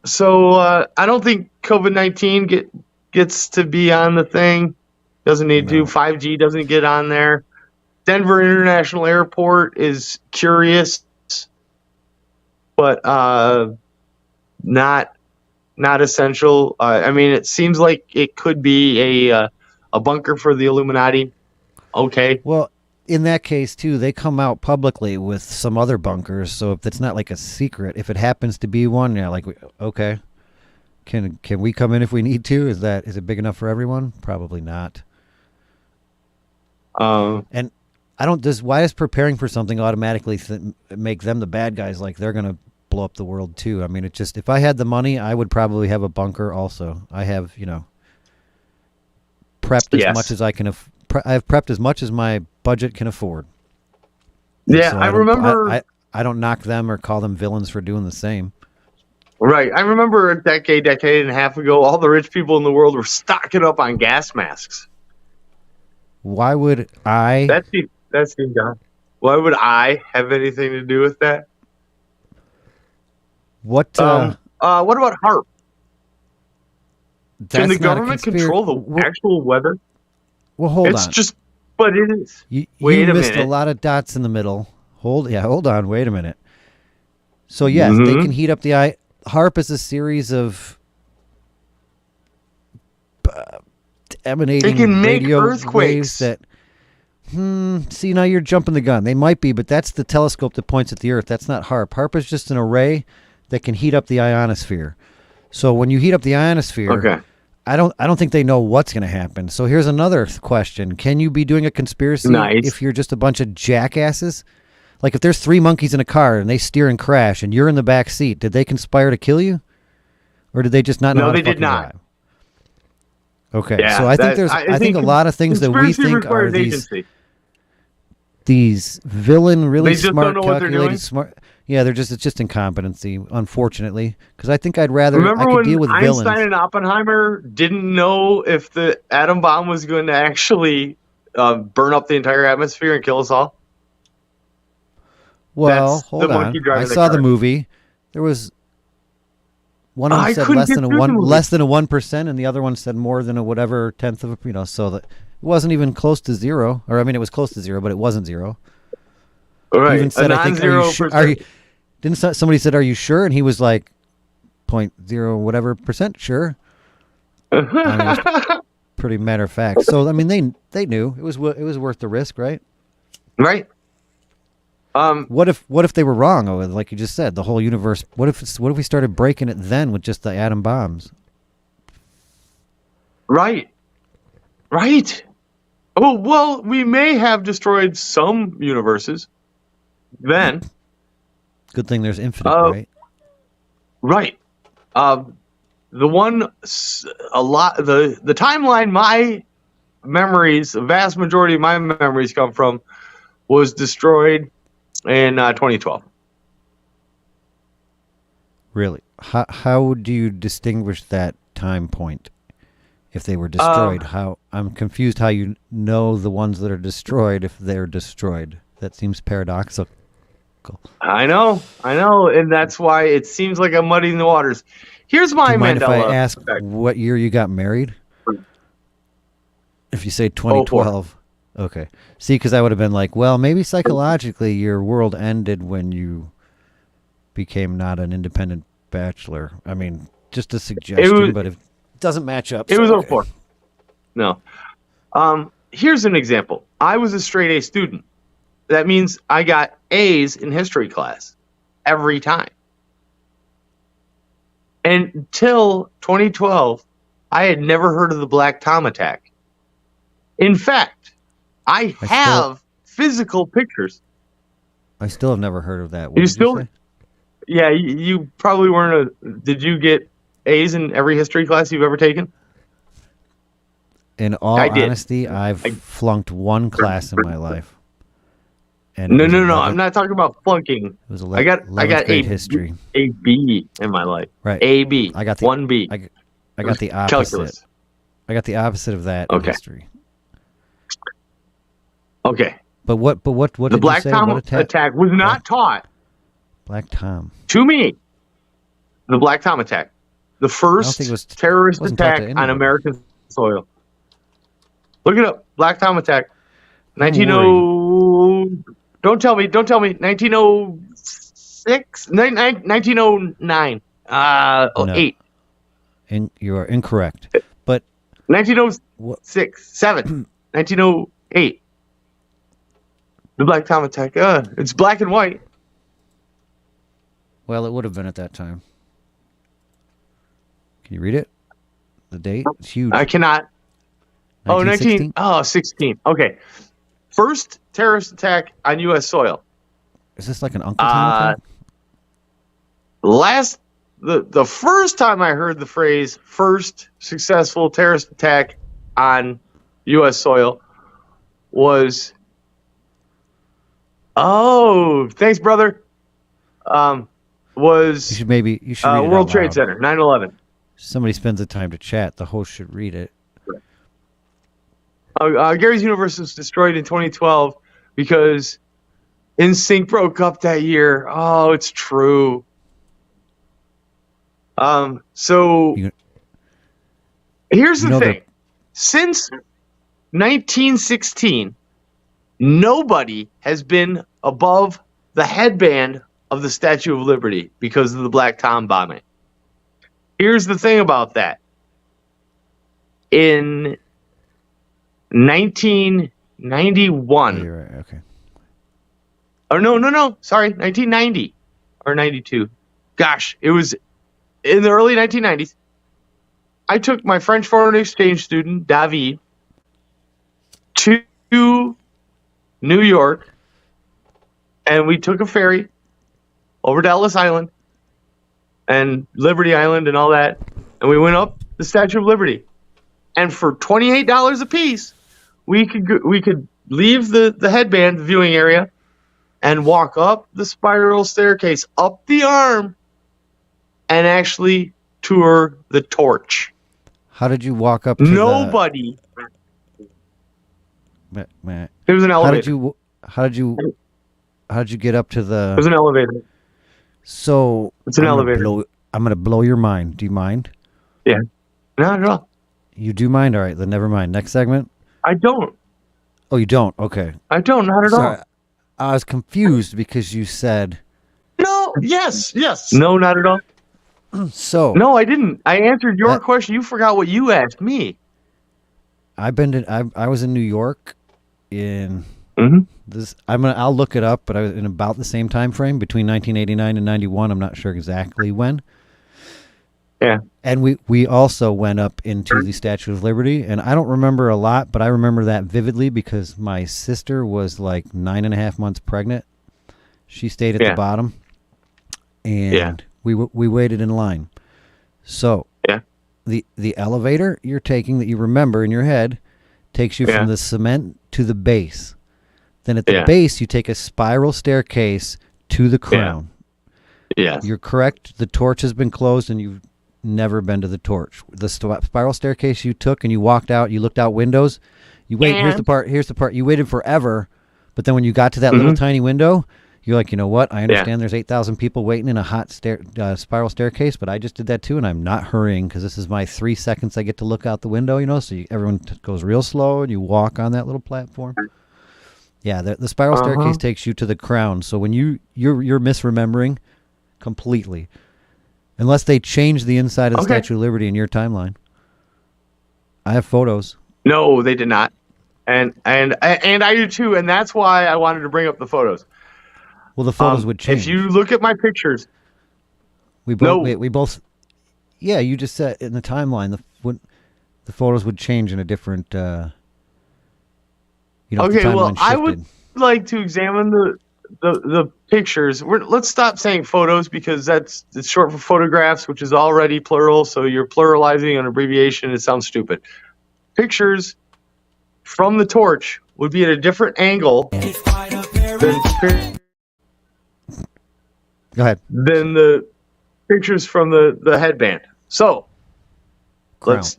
[SPEAKER 2] So I don't think COVID-19 gets to be on the thing. Doesn't need to. 5G doesn't get on there. Denver International Airport is curious, but not essential. I mean, it seems like it could be a bunker for the Illuminati. Okay.
[SPEAKER 1] Well, in that case too, they come out publicly with some other bunkers. So if it's not like a secret, if it happens to be one, yeah, like okay, can we come in if we need to? Is it big enough for everyone? Probably not. And I don't. Why does preparing for something automatically make them the bad guys? Like they're gonna blow up the world too. I mean, it just if I had the money, I would probably have a bunker. Also, I have prepped as much as I can. I've prepped as much as my budget can afford.
[SPEAKER 2] Yeah,
[SPEAKER 1] so
[SPEAKER 2] I remember.
[SPEAKER 1] I don't knock them or call them villains for doing the same.
[SPEAKER 2] Right. I remember a decade and a half ago, all the rich people in the world were stocking up on gas masks.
[SPEAKER 1] Why would I?
[SPEAKER 2] That's the God. Why would I have anything to do with that?
[SPEAKER 1] What?
[SPEAKER 2] What about HARP? Can the
[SPEAKER 1] Not a
[SPEAKER 2] government control the actual weather?
[SPEAKER 1] Well, hold on.
[SPEAKER 2] It's just, but it is.
[SPEAKER 1] You
[SPEAKER 2] Wait a
[SPEAKER 1] missed
[SPEAKER 2] minute.
[SPEAKER 1] a lot of dots in the middle. Hold on. Wait a minute. So yes, they can heat up the eye. HARP is a series of emanating
[SPEAKER 2] They can make
[SPEAKER 1] radio
[SPEAKER 2] earthquakes.
[SPEAKER 1] waves that. See, now you're jumping the gun. They might be, but that's the telescope that points at the Earth. That's not HARP. HARP is just an array that can heat up the ionosphere. So when you heat up the ionosphere,
[SPEAKER 2] Okay.
[SPEAKER 1] I don't think they know what's going to happen. So here's another question: can you be doing a conspiracy if you're just a bunch of jackasses? Like if there's 3 monkeys in a car and they steer and crash, and you're in the back seat, did they conspire to kill you, or did they just not know?
[SPEAKER 2] No,
[SPEAKER 1] how to
[SPEAKER 2] they did
[SPEAKER 1] fucking
[SPEAKER 2] not.
[SPEAKER 1] drive? Okay,
[SPEAKER 2] Yeah,
[SPEAKER 1] so I think I think a lot of things that we think are these villain, really
[SPEAKER 2] They just
[SPEAKER 1] smart,
[SPEAKER 2] don't know what they're doing?
[SPEAKER 1] calculated, smart. Yeah, it's just incompetency, unfortunately. Because I think I'd rather
[SPEAKER 2] Remember
[SPEAKER 1] I could
[SPEAKER 2] when
[SPEAKER 1] deal with
[SPEAKER 2] Einstein
[SPEAKER 1] villains.
[SPEAKER 2] and Oppenheimer didn't know if the atom bomb was going to actually burn up the entire atmosphere and kill us all?
[SPEAKER 1] Well,
[SPEAKER 2] That's
[SPEAKER 1] hold
[SPEAKER 2] the
[SPEAKER 1] on.
[SPEAKER 2] monkey driving
[SPEAKER 1] I
[SPEAKER 2] the
[SPEAKER 1] saw the
[SPEAKER 2] car.
[SPEAKER 1] movie. There was one of them
[SPEAKER 2] I
[SPEAKER 1] said
[SPEAKER 2] couldn't
[SPEAKER 1] less
[SPEAKER 2] get
[SPEAKER 1] than a
[SPEAKER 2] through the movie.
[SPEAKER 1] less than a 1%, and the other one said more than a whatever tenth of a. So that it wasn't even close to zero. Or I mean, it was close to zero, but it wasn't zero.
[SPEAKER 2] Right.
[SPEAKER 1] Even said,
[SPEAKER 2] a
[SPEAKER 1] I think,
[SPEAKER 2] non-zero percent.
[SPEAKER 1] didn't somebody said, "Are you sure?" And he was like, 0.0 whatever percent sure. I mean, it was pretty matter of fact. So I mean, they knew it was worth the risk, right?
[SPEAKER 2] Right.
[SPEAKER 1] What if they were wrong? Like you just said, the whole universe. What if we started breaking it then with just the atom bombs?
[SPEAKER 2] Right. Right. Oh, well, we may have destroyed some universes then.
[SPEAKER 1] Good thing there's infinite, right?
[SPEAKER 2] Right. The timeline my memories, the vast majority of my memories come from, was destroyed in 2012.
[SPEAKER 1] Really? How do you distinguish that time point? If they were destroyed, I'm confused how you know the ones that are destroyed if they're destroyed. That seems paradoxical. political.
[SPEAKER 2] I know, and that's why it seems like I'm muddying the waters. Here's my
[SPEAKER 1] Do you mind if I
[SPEAKER 2] Mandela
[SPEAKER 1] ask
[SPEAKER 2] effect.
[SPEAKER 1] what year you got married? If you say
[SPEAKER 2] 04.
[SPEAKER 1] 2012. Okay. See, because I would have been like, well, maybe psychologically your world ended when you became not an independent bachelor. I mean, just a suggestion, but if it doesn't match up.
[SPEAKER 2] It was
[SPEAKER 1] okay.
[SPEAKER 2] 04. No. Here's an example. I was a straight A student. That means I got A's in history class every time. And until 2012, I had never heard of the Black Tom attack. In fact, I have physical pictures.
[SPEAKER 1] I still have never heard of that. What
[SPEAKER 2] You
[SPEAKER 1] did
[SPEAKER 2] still?
[SPEAKER 1] you say?
[SPEAKER 2] Yeah, you probably weren't Did you get A's in every history class you've ever taken?
[SPEAKER 1] In all
[SPEAKER 2] I did.
[SPEAKER 1] honesty, I've flunked one class in my life. And
[SPEAKER 2] No. I'm not talking about flunking.
[SPEAKER 1] It was
[SPEAKER 2] I got
[SPEAKER 1] grade history.
[SPEAKER 2] A B in my life.
[SPEAKER 1] Right.
[SPEAKER 2] A B.
[SPEAKER 1] I got the
[SPEAKER 2] 1B.
[SPEAKER 1] I got the opposite.
[SPEAKER 2] Calculus.
[SPEAKER 1] I got the opposite of that in history.
[SPEAKER 2] Okay.
[SPEAKER 1] But what
[SPEAKER 2] The
[SPEAKER 1] did
[SPEAKER 2] Black
[SPEAKER 1] you say?
[SPEAKER 2] Tom
[SPEAKER 1] What
[SPEAKER 2] attack was not taught
[SPEAKER 1] Black Tom.
[SPEAKER 2] to me. The Black Tom attack. The first
[SPEAKER 1] think it was-
[SPEAKER 2] terrorist
[SPEAKER 1] wasn't taught to
[SPEAKER 2] attack on
[SPEAKER 1] anybody.
[SPEAKER 2] American soil. Look it up. Black Tom attack.
[SPEAKER 1] I'm
[SPEAKER 2] 1900. Don't tell me. 1906? 1909.
[SPEAKER 1] No.
[SPEAKER 2] 8.
[SPEAKER 1] And you are incorrect. But
[SPEAKER 2] 1906. 7. 1908. The Black Tom attack. It's black and white.
[SPEAKER 1] well, it would have been at that time. Can you read it? The date? It's huge.
[SPEAKER 2] I cannot.
[SPEAKER 1] 1916?
[SPEAKER 2] 16. Okay. First terrorist attack on U.S. soil.
[SPEAKER 1] Is this like an Uncle Tom thing?
[SPEAKER 2] The first time I heard the phrase first successful terrorist attack on U.S. soil was, thanks, brother.
[SPEAKER 1] You
[SPEAKER 2] Was
[SPEAKER 1] should read it out
[SPEAKER 2] World Trade
[SPEAKER 1] loud.
[SPEAKER 2] Center, 9/11.
[SPEAKER 1] Somebody spends the time to chat. The host should read it.
[SPEAKER 2] Gary's universe was destroyed in 2012 because NSYNC broke up that year. Oh, it's true. So
[SPEAKER 1] You-
[SPEAKER 2] here's
[SPEAKER 1] you
[SPEAKER 2] the
[SPEAKER 1] know
[SPEAKER 2] thing. Since 1916, nobody has been above the headband of the Statue of Liberty because of the Black Tom bombing. Here's the thing about that. In 1991,
[SPEAKER 1] You're right. Okay.
[SPEAKER 2] or no, sorry, 1990 or 92. Gosh, it was in the early 1990s. I took my French foreign exchange student, David, to New York, and we took a ferry over to Ellis Island and Liberty Island and all that, and we went up the Statue of Liberty. And for $28 a piece, we could leave the headband viewing area and walk up the spiral staircase, up the arm, and actually tour the torch.
[SPEAKER 1] How did you walk up to
[SPEAKER 2] Nobody.
[SPEAKER 1] Matt,
[SPEAKER 2] There was an
[SPEAKER 1] how
[SPEAKER 2] elevator.
[SPEAKER 1] did you get up to the?
[SPEAKER 2] There's an elevator.
[SPEAKER 1] So
[SPEAKER 2] It's an elevator.
[SPEAKER 1] I'm gonna blow your mind. Do you mind?
[SPEAKER 2] Yeah. Not at all.
[SPEAKER 1] You do mind? All right, then never mind. Next segment.
[SPEAKER 2] I don't.
[SPEAKER 1] Oh, you don't? Okay.
[SPEAKER 2] I don't. Not at
[SPEAKER 1] Sorry,
[SPEAKER 2] all.
[SPEAKER 1] I was confused because you said
[SPEAKER 2] No. Yes. No, not at all.
[SPEAKER 1] so.
[SPEAKER 2] No, I didn't. I answered your
[SPEAKER 1] That-
[SPEAKER 2] question. You forgot what you asked me.
[SPEAKER 1] I was in New York in
[SPEAKER 2] Mhm.
[SPEAKER 1] this. I'll look it up, but I was in about the same time frame between 1989 and 91. I'm not sure exactly when.
[SPEAKER 2] Yeah.
[SPEAKER 1] And we also went up into the Statue of Liberty, and I don't remember a lot, but I remember that vividly because my sister was like 9.5 months pregnant. She stayed at the bottom, and we waited in line. So the elevator you're taking that you remember in your head takes you from the cement to the base. Then at the base, you take a spiral staircase to the crown.
[SPEAKER 2] Yes.
[SPEAKER 1] You're correct. The torch has been closed, and you've never been to the torch. The spiral staircase you took, and you walked out. You looked out windows. You wait. Here's the part. You waited forever, but then when you got to that little tiny window, You're like, you know what? I understand there's 8,000 people waiting in a hot spiral staircase, but I just did that too, and I'm not hurrying because this is my 3 seconds I get to look out the window, so everyone goes real slow, and you walk on that little platform. Yeah, the spiral staircase takes you to the crown, so when you're misremembering completely, unless they change the inside of the Statue of Liberty in your timeline. I have photos.
[SPEAKER 2] No, they did not. And I do too, and that's why I wanted to bring up the photos.
[SPEAKER 1] Well, the photos would change.
[SPEAKER 2] If you look at my pictures,
[SPEAKER 1] we both. Yeah, you just said in the timeline the photos would change in a different. Okay,
[SPEAKER 2] well, I would like to examine the pictures. Let's stop saying photos because it's short for photographs, which is already plural. So you're pluralizing an abbreviation. It sounds stupid. Pictures from the torch would be at a different angle than the pictures from the headband. So let's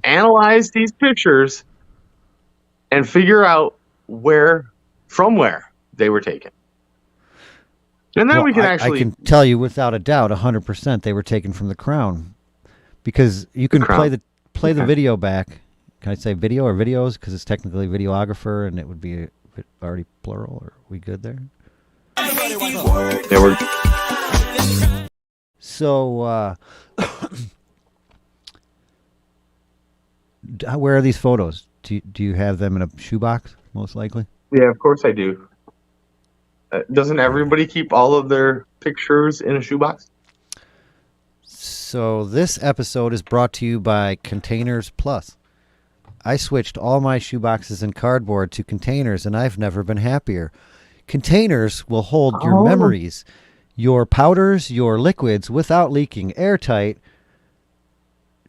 [SPEAKER 2] analyze these pictures and figure out from where they were taken. And then we can I
[SPEAKER 1] can tell you without a doubt 100% they were taken from the crown, because you can play the video back. Can I say video or videos? Because it's technically videographer, and it would be already plural. Are we good there?
[SPEAKER 2] Yeah, we're...
[SPEAKER 1] So, where are these photos? Do you have them in a shoebox, most likely?
[SPEAKER 2] Yeah, of course I do. Doesn't everybody keep all of their pictures in a shoebox?
[SPEAKER 1] So this episode is brought to you by Containers Plus. I switched all my shoeboxes and cardboard to containers, and I've never been happier. Containers will hold your memories, your powders, your liquids without leaking, airtight.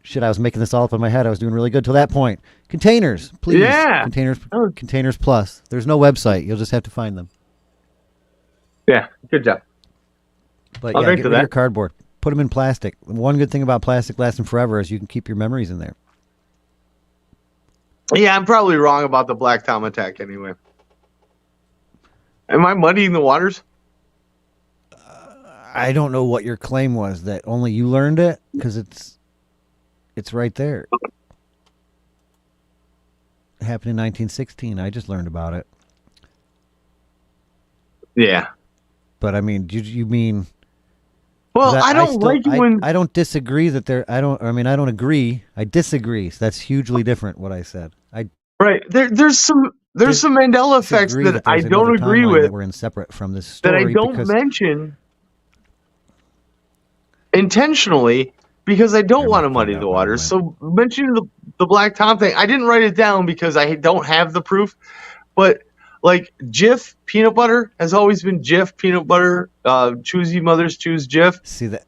[SPEAKER 1] Shit, I was making this all up in my head. I was doing really good till that point. Containers, please.
[SPEAKER 2] Yeah.
[SPEAKER 1] Containers Plus. There's no website. You'll just have to find them.
[SPEAKER 2] Yeah, good job.
[SPEAKER 1] But get rid of your cardboard. Put them in plastic. One good thing about plastic lasting forever is you can keep your memories in there.
[SPEAKER 2] Yeah, I'm probably wrong about the Black Tom attack anyway. Am I muddying the waters?
[SPEAKER 1] I don't know what your claim was, that only you learned it, because it's right there. It happened in 1916. I just learned about it.
[SPEAKER 2] Yeah.
[SPEAKER 1] But I mean, you mean?
[SPEAKER 2] Well, I don't like it when
[SPEAKER 1] I don't disagree that there. I don't agree. I disagree. So that's hugely different. What I said.
[SPEAKER 2] Right. There's some Mandela effects that I don't agree with.
[SPEAKER 1] That we're in separate from this story.
[SPEAKER 2] That I don't mention intentionally because I don't want to muddy the waters. So mentioning the Black Tom thing, I didn't write it down because I don't have the proof, but. Like Jif peanut butter has always been Jif peanut butter. Choosy mothers choose Jif.
[SPEAKER 1] See that?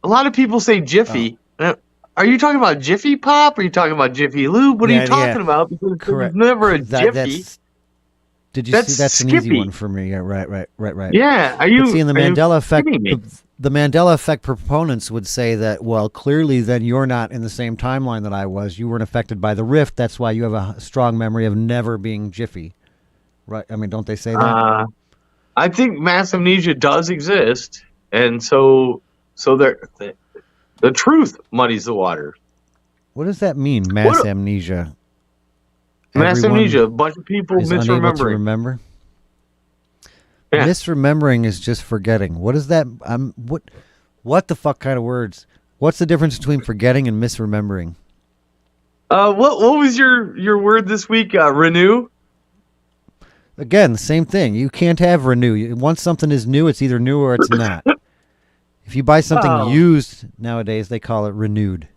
[SPEAKER 2] A lot of people say Jiffy. Oh. Are you talking about Jiffy Pop? Or are you talking about Jiffy Lube? What are you talking about? Because there's never a Jiffy.
[SPEAKER 1] Did you see? That's an easy one for me. Yeah, right.
[SPEAKER 2] Yeah. Are you
[SPEAKER 1] seeing the Mandela effect? The Mandela effect proponents would say that, well, clearly then you're not in the same timeline that I was. You weren't affected by the rift. That's why you have a strong memory of never being Jiffy. Right. I mean, don't they say that?
[SPEAKER 2] I think mass amnesia does exist, and so the truth muddies the water.
[SPEAKER 1] What does that mean, mass amnesia?
[SPEAKER 2] Mass amnesia, a bunch of people misremembering.
[SPEAKER 1] To remember?
[SPEAKER 2] Yeah.
[SPEAKER 1] Misremembering is just forgetting. What is that? What the fuck kind of words? What's the difference between forgetting and misremembering?
[SPEAKER 2] What was your word this week? Renew?
[SPEAKER 1] Again, the same thing. You can't have renew. Once something is new, it's either new or it's not. If you buy something used nowadays, they call it renewed.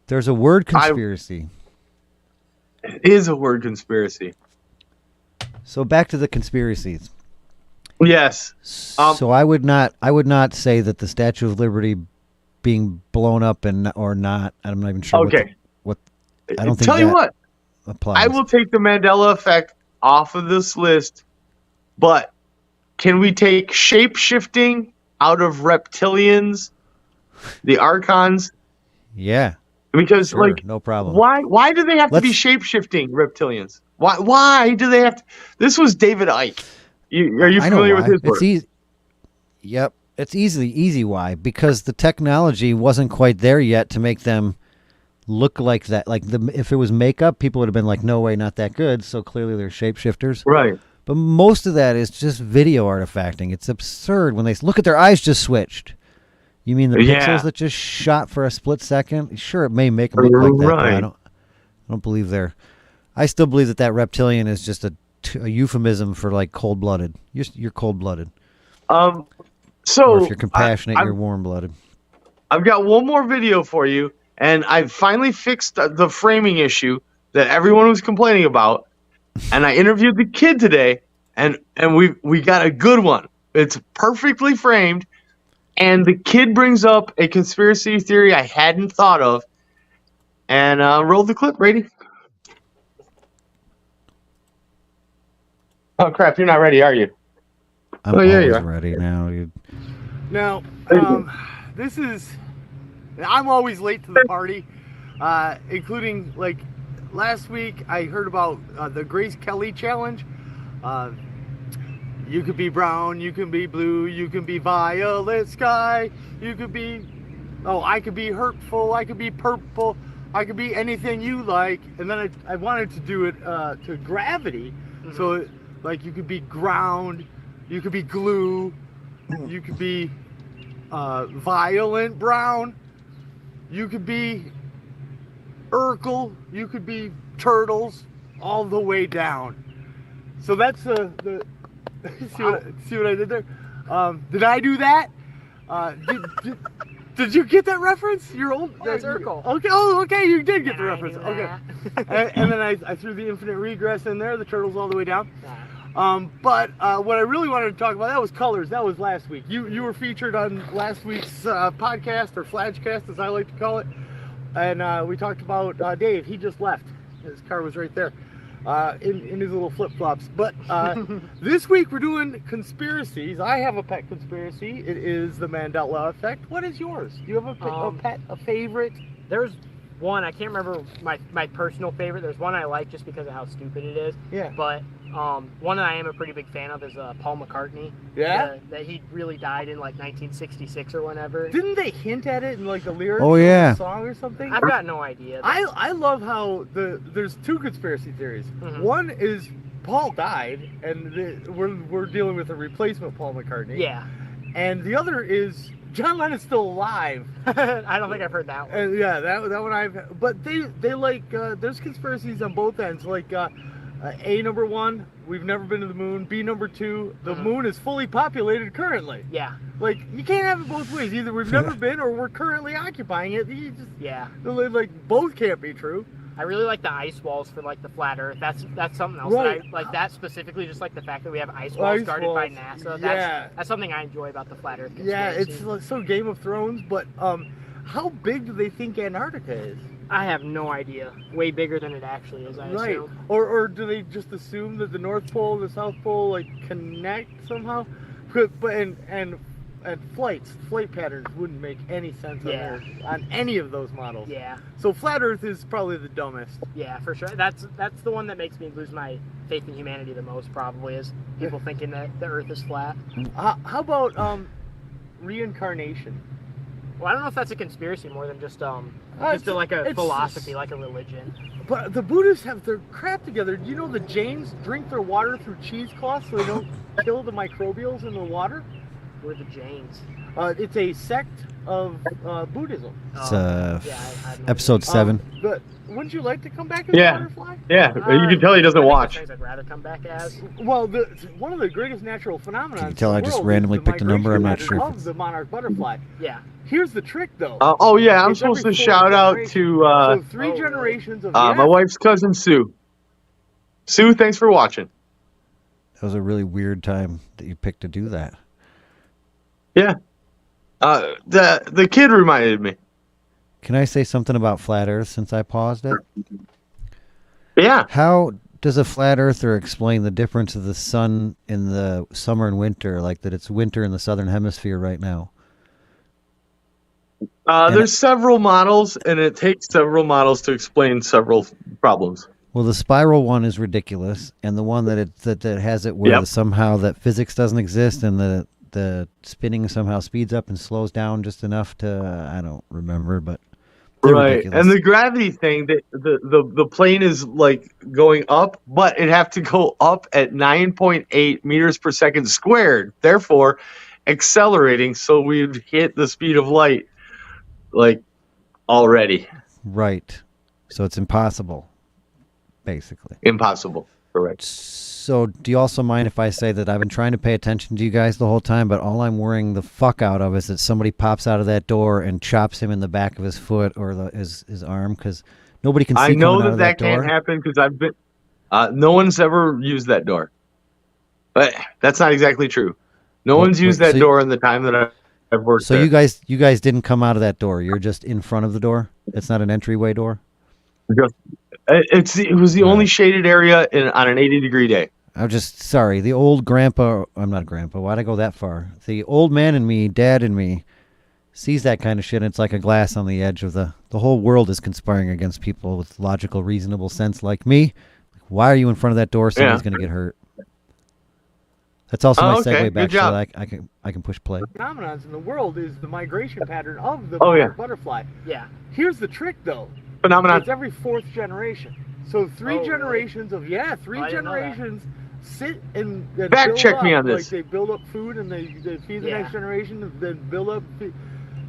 [SPEAKER 1] There's a word conspiracy.
[SPEAKER 2] It is a word conspiracy.
[SPEAKER 1] So back to the conspiracies.
[SPEAKER 2] Yes.
[SPEAKER 1] So I would not say that the Statue of Liberty being blown up or not. I'm not even sure.
[SPEAKER 2] Okay.
[SPEAKER 1] What I don't think.
[SPEAKER 2] Tell you what.
[SPEAKER 1] Applies.
[SPEAKER 2] I will take the Mandela effect off of this list, but can we take shape-shifting out of reptilians, the archons?
[SPEAKER 1] Yeah.
[SPEAKER 2] Because
[SPEAKER 1] sure, no problem.
[SPEAKER 2] Why do they have to be shape-shifting reptilians? Why do they have to? This was David Icke. Are you
[SPEAKER 1] I know
[SPEAKER 2] familiar
[SPEAKER 1] why.
[SPEAKER 2] with his work?
[SPEAKER 1] It's easy. Yep, it's easy why, because the technology wasn't quite there yet to make them look like that. Like if it was makeup, people would have been like, "No way, not that good." So clearly they're shapeshifters.
[SPEAKER 2] Right.
[SPEAKER 1] But most of that is just video artifacting. It's absurd when they look at their eyes just switched. You mean the pixels that just shot for a split second? Sure, it may make them look like that, but I don't believe they're. I still believe that reptilian is just a euphemism for like cold-blooded. You're cold-blooded.
[SPEAKER 2] So
[SPEAKER 1] or if you're compassionate, you're warm-blooded.
[SPEAKER 2] I've got one more video for you, and I finally fixed the framing issue that everyone was complaining about. And I interviewed the kid today, and we got a good one. It's perfectly framed, and the kid brings up a conspiracy theory I hadn't thought of. And roll the clip, Brady. Oh crap! You're not ready, are you?
[SPEAKER 1] I'm always ready now, dude.
[SPEAKER 4] Now, this is. I'm always late to the party, including like. Last week, I heard about the Grace Kelly challenge. You could be brown, you can be blue, you can be violet sky, you could be, I could be hurtful, I could be purple, I could be anything you like. And then I wanted to do it to gravity. Mm-hmm. So, like, you could be ground, you could be glue, you could be violent brown, you could be Urkel, you could be turtles, all the way down. So that's the see what I did there? Did I do that? Did you get that reference? You're old.
[SPEAKER 5] That's Urkel.
[SPEAKER 4] Okay. Oh, okay. You did get the reference. Okay. and then I threw the infinite regress in there. The turtles all the way down. But what I really wanted to talk about, that was colors. That was last week. You were featured on last week's podcast, or Fladgecast as I like to call it. And we talked about Dave. He just left. His car was right there in his little flip-flops. But this week we're doing conspiracies. I have a pet conspiracy. It is the Mandela effect. What is yours? Do you have a pet, a favorite?
[SPEAKER 5] There's one. I can't remember my personal favorite. There's one I like just because of how stupid it is.
[SPEAKER 4] Yeah.
[SPEAKER 5] But one that I am a pretty big fan of is Paul McCartney.
[SPEAKER 4] Yeah?
[SPEAKER 5] That he really died in like 1966 or whenever.
[SPEAKER 4] Didn't they hint at it in like the lyrics
[SPEAKER 1] of
[SPEAKER 4] the song or something?
[SPEAKER 5] I've got no idea.
[SPEAKER 4] I love how there's two conspiracy theories. Mm-hmm. One is Paul died and we're dealing with a replacement Paul McCartney.
[SPEAKER 5] Yeah.
[SPEAKER 4] And the other is John Lennon's still alive.
[SPEAKER 5] I don't think I've heard that one.
[SPEAKER 4] And yeah, that one but they like there's conspiracies on both ends. Like A, number one, we've never been to the moon. B, number two, the moon is fully populated currently.
[SPEAKER 5] Yeah.
[SPEAKER 4] Like, you can't have it both ways. Either we've never been or we're currently occupying it.
[SPEAKER 5] Yeah.
[SPEAKER 4] Like, both can't be true.
[SPEAKER 5] I really like the ice walls for like the flat Earth. That's something else.
[SPEAKER 4] Right.
[SPEAKER 5] That I like that specifically. Just like the fact that we have ice walls guarded by NASA. That's something I enjoy about the flat Earth conspiracy.
[SPEAKER 4] Yeah, it's like so Game of Thrones. But how big do they think Antarctica is?
[SPEAKER 5] I have no idea. Way bigger than it actually is, I assume.
[SPEAKER 4] Or do they just assume that the North Pole and the South Pole like connect somehow? But and flight patterns wouldn't make any sense on any of those models.
[SPEAKER 5] Yeah.
[SPEAKER 4] So flat Earth is probably the dumbest.
[SPEAKER 5] Yeah, for sure. That's the one that makes me lose my faith in humanity the most. Probably is people thinking that the Earth is flat.
[SPEAKER 4] How about reincarnation?
[SPEAKER 5] Well, I don't know if that's a conspiracy more than just like a philosophy, like a religion.
[SPEAKER 4] But the Buddhists have their crap together. Do you know the Jains drink their water through cheesecloths so they don't kill the microbials in the water?
[SPEAKER 5] We're the Jains.
[SPEAKER 4] It's a sect of Buddhism.
[SPEAKER 1] It's episode 7.
[SPEAKER 4] But wouldn't you like to come back as a butterfly?
[SPEAKER 2] Yeah, you can tell he doesn't watch.
[SPEAKER 5] I'd rather come back as.
[SPEAKER 4] Well, one of the greatest natural phenomena.
[SPEAKER 1] Can you tell I just randomly picked a number? I'm not sure.
[SPEAKER 4] Of the monarch butterfly.
[SPEAKER 5] Yeah.
[SPEAKER 4] Here's the trick, though.
[SPEAKER 2] I'm supposed to shout out to
[SPEAKER 4] so 3 generations of
[SPEAKER 2] my wife's cousin Sue. Sue, thanks for watching.
[SPEAKER 1] That was a really weird time that you picked to do that.
[SPEAKER 2] Yeah. The kid reminded me.
[SPEAKER 1] Can I say something about flat Earth since I paused it?
[SPEAKER 2] Yeah.
[SPEAKER 1] How does a flat earther explain the difference of the sun in the summer and winter, like that it's winter in the southern hemisphere right now?
[SPEAKER 2] There's several models, and it takes several models to explain several problems.
[SPEAKER 1] Well, the spiral one is ridiculous, and the one that has it where
[SPEAKER 2] Yep.
[SPEAKER 1] somehow that physics doesn't exist and the spinning somehow speeds up and slows down just enough to I don't remember, but they're
[SPEAKER 2] Right,
[SPEAKER 1] ridiculous.
[SPEAKER 2] and the gravity thing, the plane is like going up, but it have to go up at 9.8 meters per second squared, therefore accelerating, so we'd hit the speed of light, like already
[SPEAKER 1] Right. So it's impossible, basically.
[SPEAKER 2] impossible. Correct.
[SPEAKER 1] So do you also mind if I say that I've been trying to pay attention to you guys the whole time, but all I'm worrying the fuck out of is that somebody pops out of that door and chops him in the back of his foot or his arm, because nobody can see
[SPEAKER 2] I know
[SPEAKER 1] coming out of
[SPEAKER 2] that
[SPEAKER 1] that door.
[SPEAKER 2] can't happen because I've been. No one's ever used that door, but that's not exactly true. No
[SPEAKER 1] Well,
[SPEAKER 2] one's used
[SPEAKER 1] wait,
[SPEAKER 2] that
[SPEAKER 1] so
[SPEAKER 2] door in the time that I've worked
[SPEAKER 1] So
[SPEAKER 2] there.
[SPEAKER 1] you guys didn't come out of that door. You're just in front of the door. It's not an entryway door.
[SPEAKER 2] It was the only shaded area on an 80-degree day.
[SPEAKER 1] I'm just sorry. The old grandpa. I'm not a grandpa. Why'd I go that far? The old man in me, dad in me, sees that kind of shit. And it's like a glass on the edge of the whole world is conspiring against people with logical, reasonable sense like me. Why are you in front of that door? Somebody's going to get hurt. That's also my
[SPEAKER 2] okay.
[SPEAKER 1] segue back,
[SPEAKER 2] Good job.
[SPEAKER 1] so that I can push play.
[SPEAKER 4] Phenomenons in the world is the migration pattern of the
[SPEAKER 2] Oh, yeah.
[SPEAKER 4] butterfly.
[SPEAKER 5] Yeah.
[SPEAKER 4] Here's the trick, though.
[SPEAKER 2] Phenomenon.
[SPEAKER 4] It's every fourth generation. So three
[SPEAKER 5] Oh,
[SPEAKER 4] generations of
[SPEAKER 5] I didn't know that.
[SPEAKER 4] generations sit and
[SPEAKER 2] Fact
[SPEAKER 4] build
[SPEAKER 2] check
[SPEAKER 4] up.
[SPEAKER 2] me on this.
[SPEAKER 4] Like they build up food and they feed the
[SPEAKER 5] Yeah.
[SPEAKER 4] next generation, and then build up.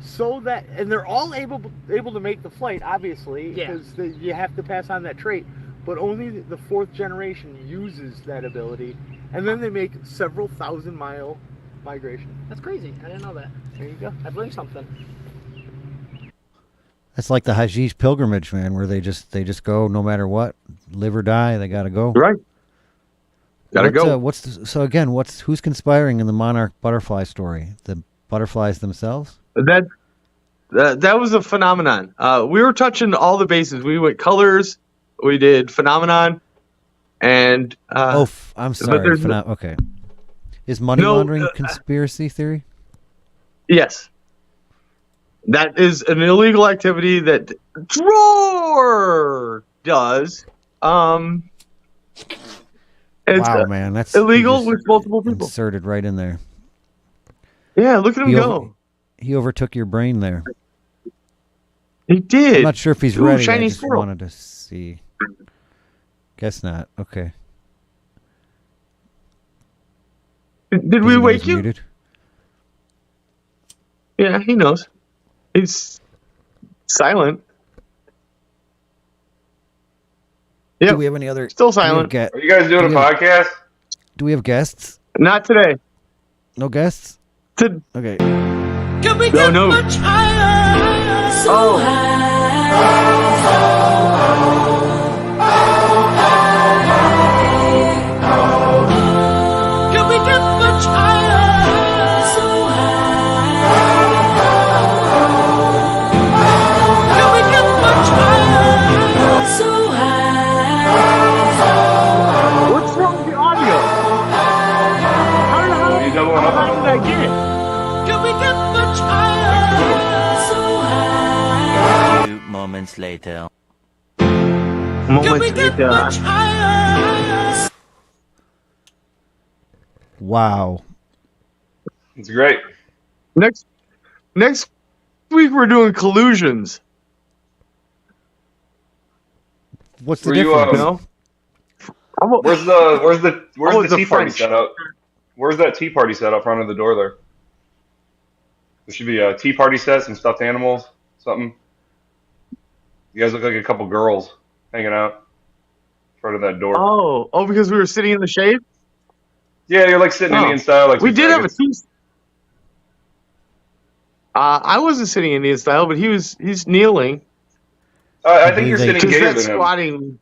[SPEAKER 4] So that, and they're all able to make the flight, obviously,
[SPEAKER 5] Yeah.
[SPEAKER 4] because you have to pass on that trait. But only the fourth generation uses that ability, and then they make several thousand-mile migration.
[SPEAKER 5] That's crazy. I didn't know that.
[SPEAKER 4] There you go.
[SPEAKER 5] I've learned something.
[SPEAKER 1] That's like the Hajj pilgrimage, man, where they just go no matter what, live or die. They got to go.
[SPEAKER 2] Right. Gotta go.
[SPEAKER 1] So again, who's conspiring in the monarch butterfly story? The butterflies themselves?
[SPEAKER 2] That was a phenomenon. We were touching all the bases. We went colors. We did phenomenon, and
[SPEAKER 1] I'm sorry.
[SPEAKER 2] there's
[SPEAKER 1] Okay. Is money
[SPEAKER 2] No,
[SPEAKER 1] laundering conspiracy theory?
[SPEAKER 2] yes, that is an illegal activity that Drawer does. It's
[SPEAKER 1] Wow, man, that's
[SPEAKER 2] illegal
[SPEAKER 1] you just
[SPEAKER 2] with multiple people.
[SPEAKER 1] inserted right in there.
[SPEAKER 2] Yeah, look at him go.
[SPEAKER 1] He overtook your brain there.
[SPEAKER 2] He did.
[SPEAKER 1] I'm not sure if he's
[SPEAKER 2] Ooh,
[SPEAKER 1] ready.
[SPEAKER 2] shiny
[SPEAKER 1] I just
[SPEAKER 2] squirrel.
[SPEAKER 1] wanted to see. Guess not. Okay.
[SPEAKER 2] Did we
[SPEAKER 1] Is he
[SPEAKER 2] wake you?
[SPEAKER 1] muted?
[SPEAKER 2] Yeah, he knows. He's silent.
[SPEAKER 1] Do
[SPEAKER 2] Yep.
[SPEAKER 1] we have any other?
[SPEAKER 2] Still
[SPEAKER 1] do we have
[SPEAKER 2] silent.
[SPEAKER 6] Are you guys doing a
[SPEAKER 1] Yeah.
[SPEAKER 6] podcast?
[SPEAKER 1] Do we have guests?
[SPEAKER 2] Not today.
[SPEAKER 1] No guests?
[SPEAKER 2] To,
[SPEAKER 1] Okay.
[SPEAKER 2] no, no. What's wrong with the audio?
[SPEAKER 6] Are you doubling up?
[SPEAKER 2] How did I get it?
[SPEAKER 7] Few moments later.
[SPEAKER 2] Moments later.
[SPEAKER 1] Wow.
[SPEAKER 6] It's great.
[SPEAKER 2] Next week we're doing collusions.
[SPEAKER 1] What's the
[SPEAKER 6] Were you,
[SPEAKER 1] difference?
[SPEAKER 2] You know?
[SPEAKER 6] Where's the
[SPEAKER 2] Oh, the
[SPEAKER 6] tea party
[SPEAKER 2] French.
[SPEAKER 6] set up? Where's that tea party set up front of the door there? There should be a tea party set, some stuffed animals, something. You guys look like a couple girls hanging out in front of that door.
[SPEAKER 2] Oh, because we were sitting in the shade?
[SPEAKER 6] Yeah, you're like sitting
[SPEAKER 2] Oh.
[SPEAKER 6] Indian style. Like
[SPEAKER 2] We
[SPEAKER 6] two
[SPEAKER 2] did have a
[SPEAKER 6] dragons.
[SPEAKER 2] team. I wasn't sitting Indian style, but he's kneeling.
[SPEAKER 6] I think you're
[SPEAKER 1] They-
[SPEAKER 6] sitting
[SPEAKER 2] Because
[SPEAKER 6] gayer
[SPEAKER 2] that's
[SPEAKER 6] than him.
[SPEAKER 2] squatting.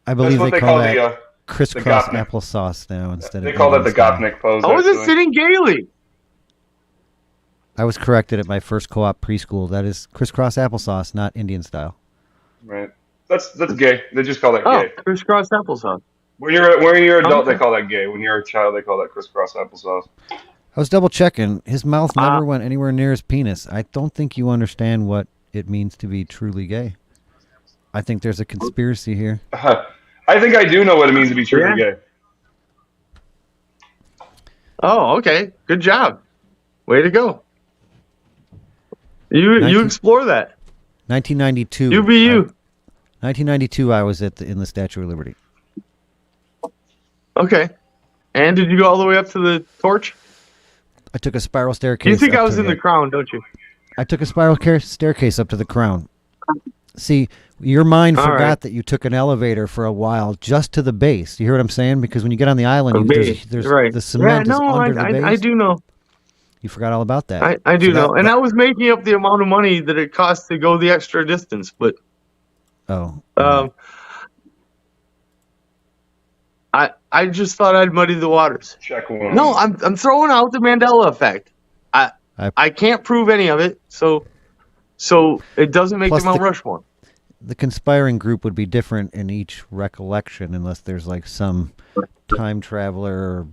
[SPEAKER 1] I
[SPEAKER 6] That's
[SPEAKER 1] believe
[SPEAKER 6] what
[SPEAKER 1] they
[SPEAKER 6] they
[SPEAKER 1] call
[SPEAKER 6] call
[SPEAKER 1] that
[SPEAKER 6] the.
[SPEAKER 1] crisscross
[SPEAKER 6] Gopnik.
[SPEAKER 1] applesauce now instead
[SPEAKER 6] They
[SPEAKER 1] of
[SPEAKER 6] call that the
[SPEAKER 1] Indian style.
[SPEAKER 6] Gopnik pose.
[SPEAKER 2] I wasn't
[SPEAKER 6] actually.
[SPEAKER 2] sitting gaily.
[SPEAKER 1] I was corrected at my first co-op preschool. That is crisscross applesauce, not Indian style.
[SPEAKER 6] Right. That's gay. They just call that
[SPEAKER 2] Oh,
[SPEAKER 6] gay.
[SPEAKER 2] crisscross applesauce.
[SPEAKER 6] When you're an adult,
[SPEAKER 2] Okay.
[SPEAKER 6] they call that gay. When you're a child, they call that crisscross applesauce.
[SPEAKER 1] I was double checking. His mouth never went anywhere near his penis. I don't think you understand what it means to be truly gay. I think there's a conspiracy here.
[SPEAKER 6] I think I do know what it means to be truly gay.
[SPEAKER 2] Oh, okay. Good job. Way to go. You explore that.
[SPEAKER 1] 1992.
[SPEAKER 2] You be you.
[SPEAKER 1] 1992. I was in the Statue of Liberty.
[SPEAKER 2] Okay. And did you go all the way up to the torch?
[SPEAKER 1] I took a spiral staircase.
[SPEAKER 2] You think
[SPEAKER 1] up
[SPEAKER 2] I was
[SPEAKER 1] to
[SPEAKER 2] in the crown, don't you?
[SPEAKER 1] I took a spiral staircase up to the crown. See, your mind
[SPEAKER 2] All
[SPEAKER 1] forgot
[SPEAKER 2] right.
[SPEAKER 1] that you took an elevator for a while just to the base. You hear what I'm saying? Because when you get on the island, there's
[SPEAKER 2] right.
[SPEAKER 1] the cement is under the base.
[SPEAKER 2] I do know.
[SPEAKER 1] You forgot all about that.
[SPEAKER 2] I do
[SPEAKER 1] So
[SPEAKER 2] know. And I was making up the amount of money that it costs to go the extra distance, but I just thought I'd muddy the waters.
[SPEAKER 6] Check one.
[SPEAKER 2] No, I'm throwing out the Mandela effect. I can't prove any of it, so it doesn't make
[SPEAKER 1] Plus
[SPEAKER 2] the Mount Rushmore.
[SPEAKER 1] the conspiring group would be different in each recollection, unless there's like some time traveler or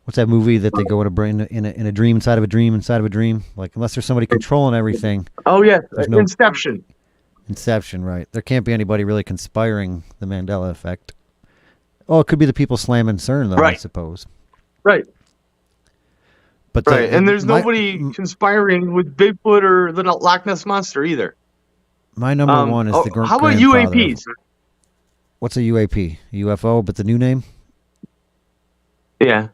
[SPEAKER 1] what's that movie that they go in a brain in a dream inside of a dream inside of a dream? Like unless there's somebody controlling everything.
[SPEAKER 2] Oh yeah,
[SPEAKER 1] no-
[SPEAKER 2] Inception.
[SPEAKER 1] Inception, right? There can't be anybody really conspiring the Mandela effect. Oh, it could be the people slamming CERN, though. I
[SPEAKER 2] Right.
[SPEAKER 1] suppose.
[SPEAKER 2] Right.
[SPEAKER 1] But
[SPEAKER 2] Right, and there's nobody conspiring with Bigfoot or the Loch Ness Monster either.
[SPEAKER 1] My number one is the
[SPEAKER 2] How about
[SPEAKER 1] grandfather of-
[SPEAKER 2] UAPs?
[SPEAKER 1] What's a UAP? UFO, but the new name?
[SPEAKER 2] Yeah.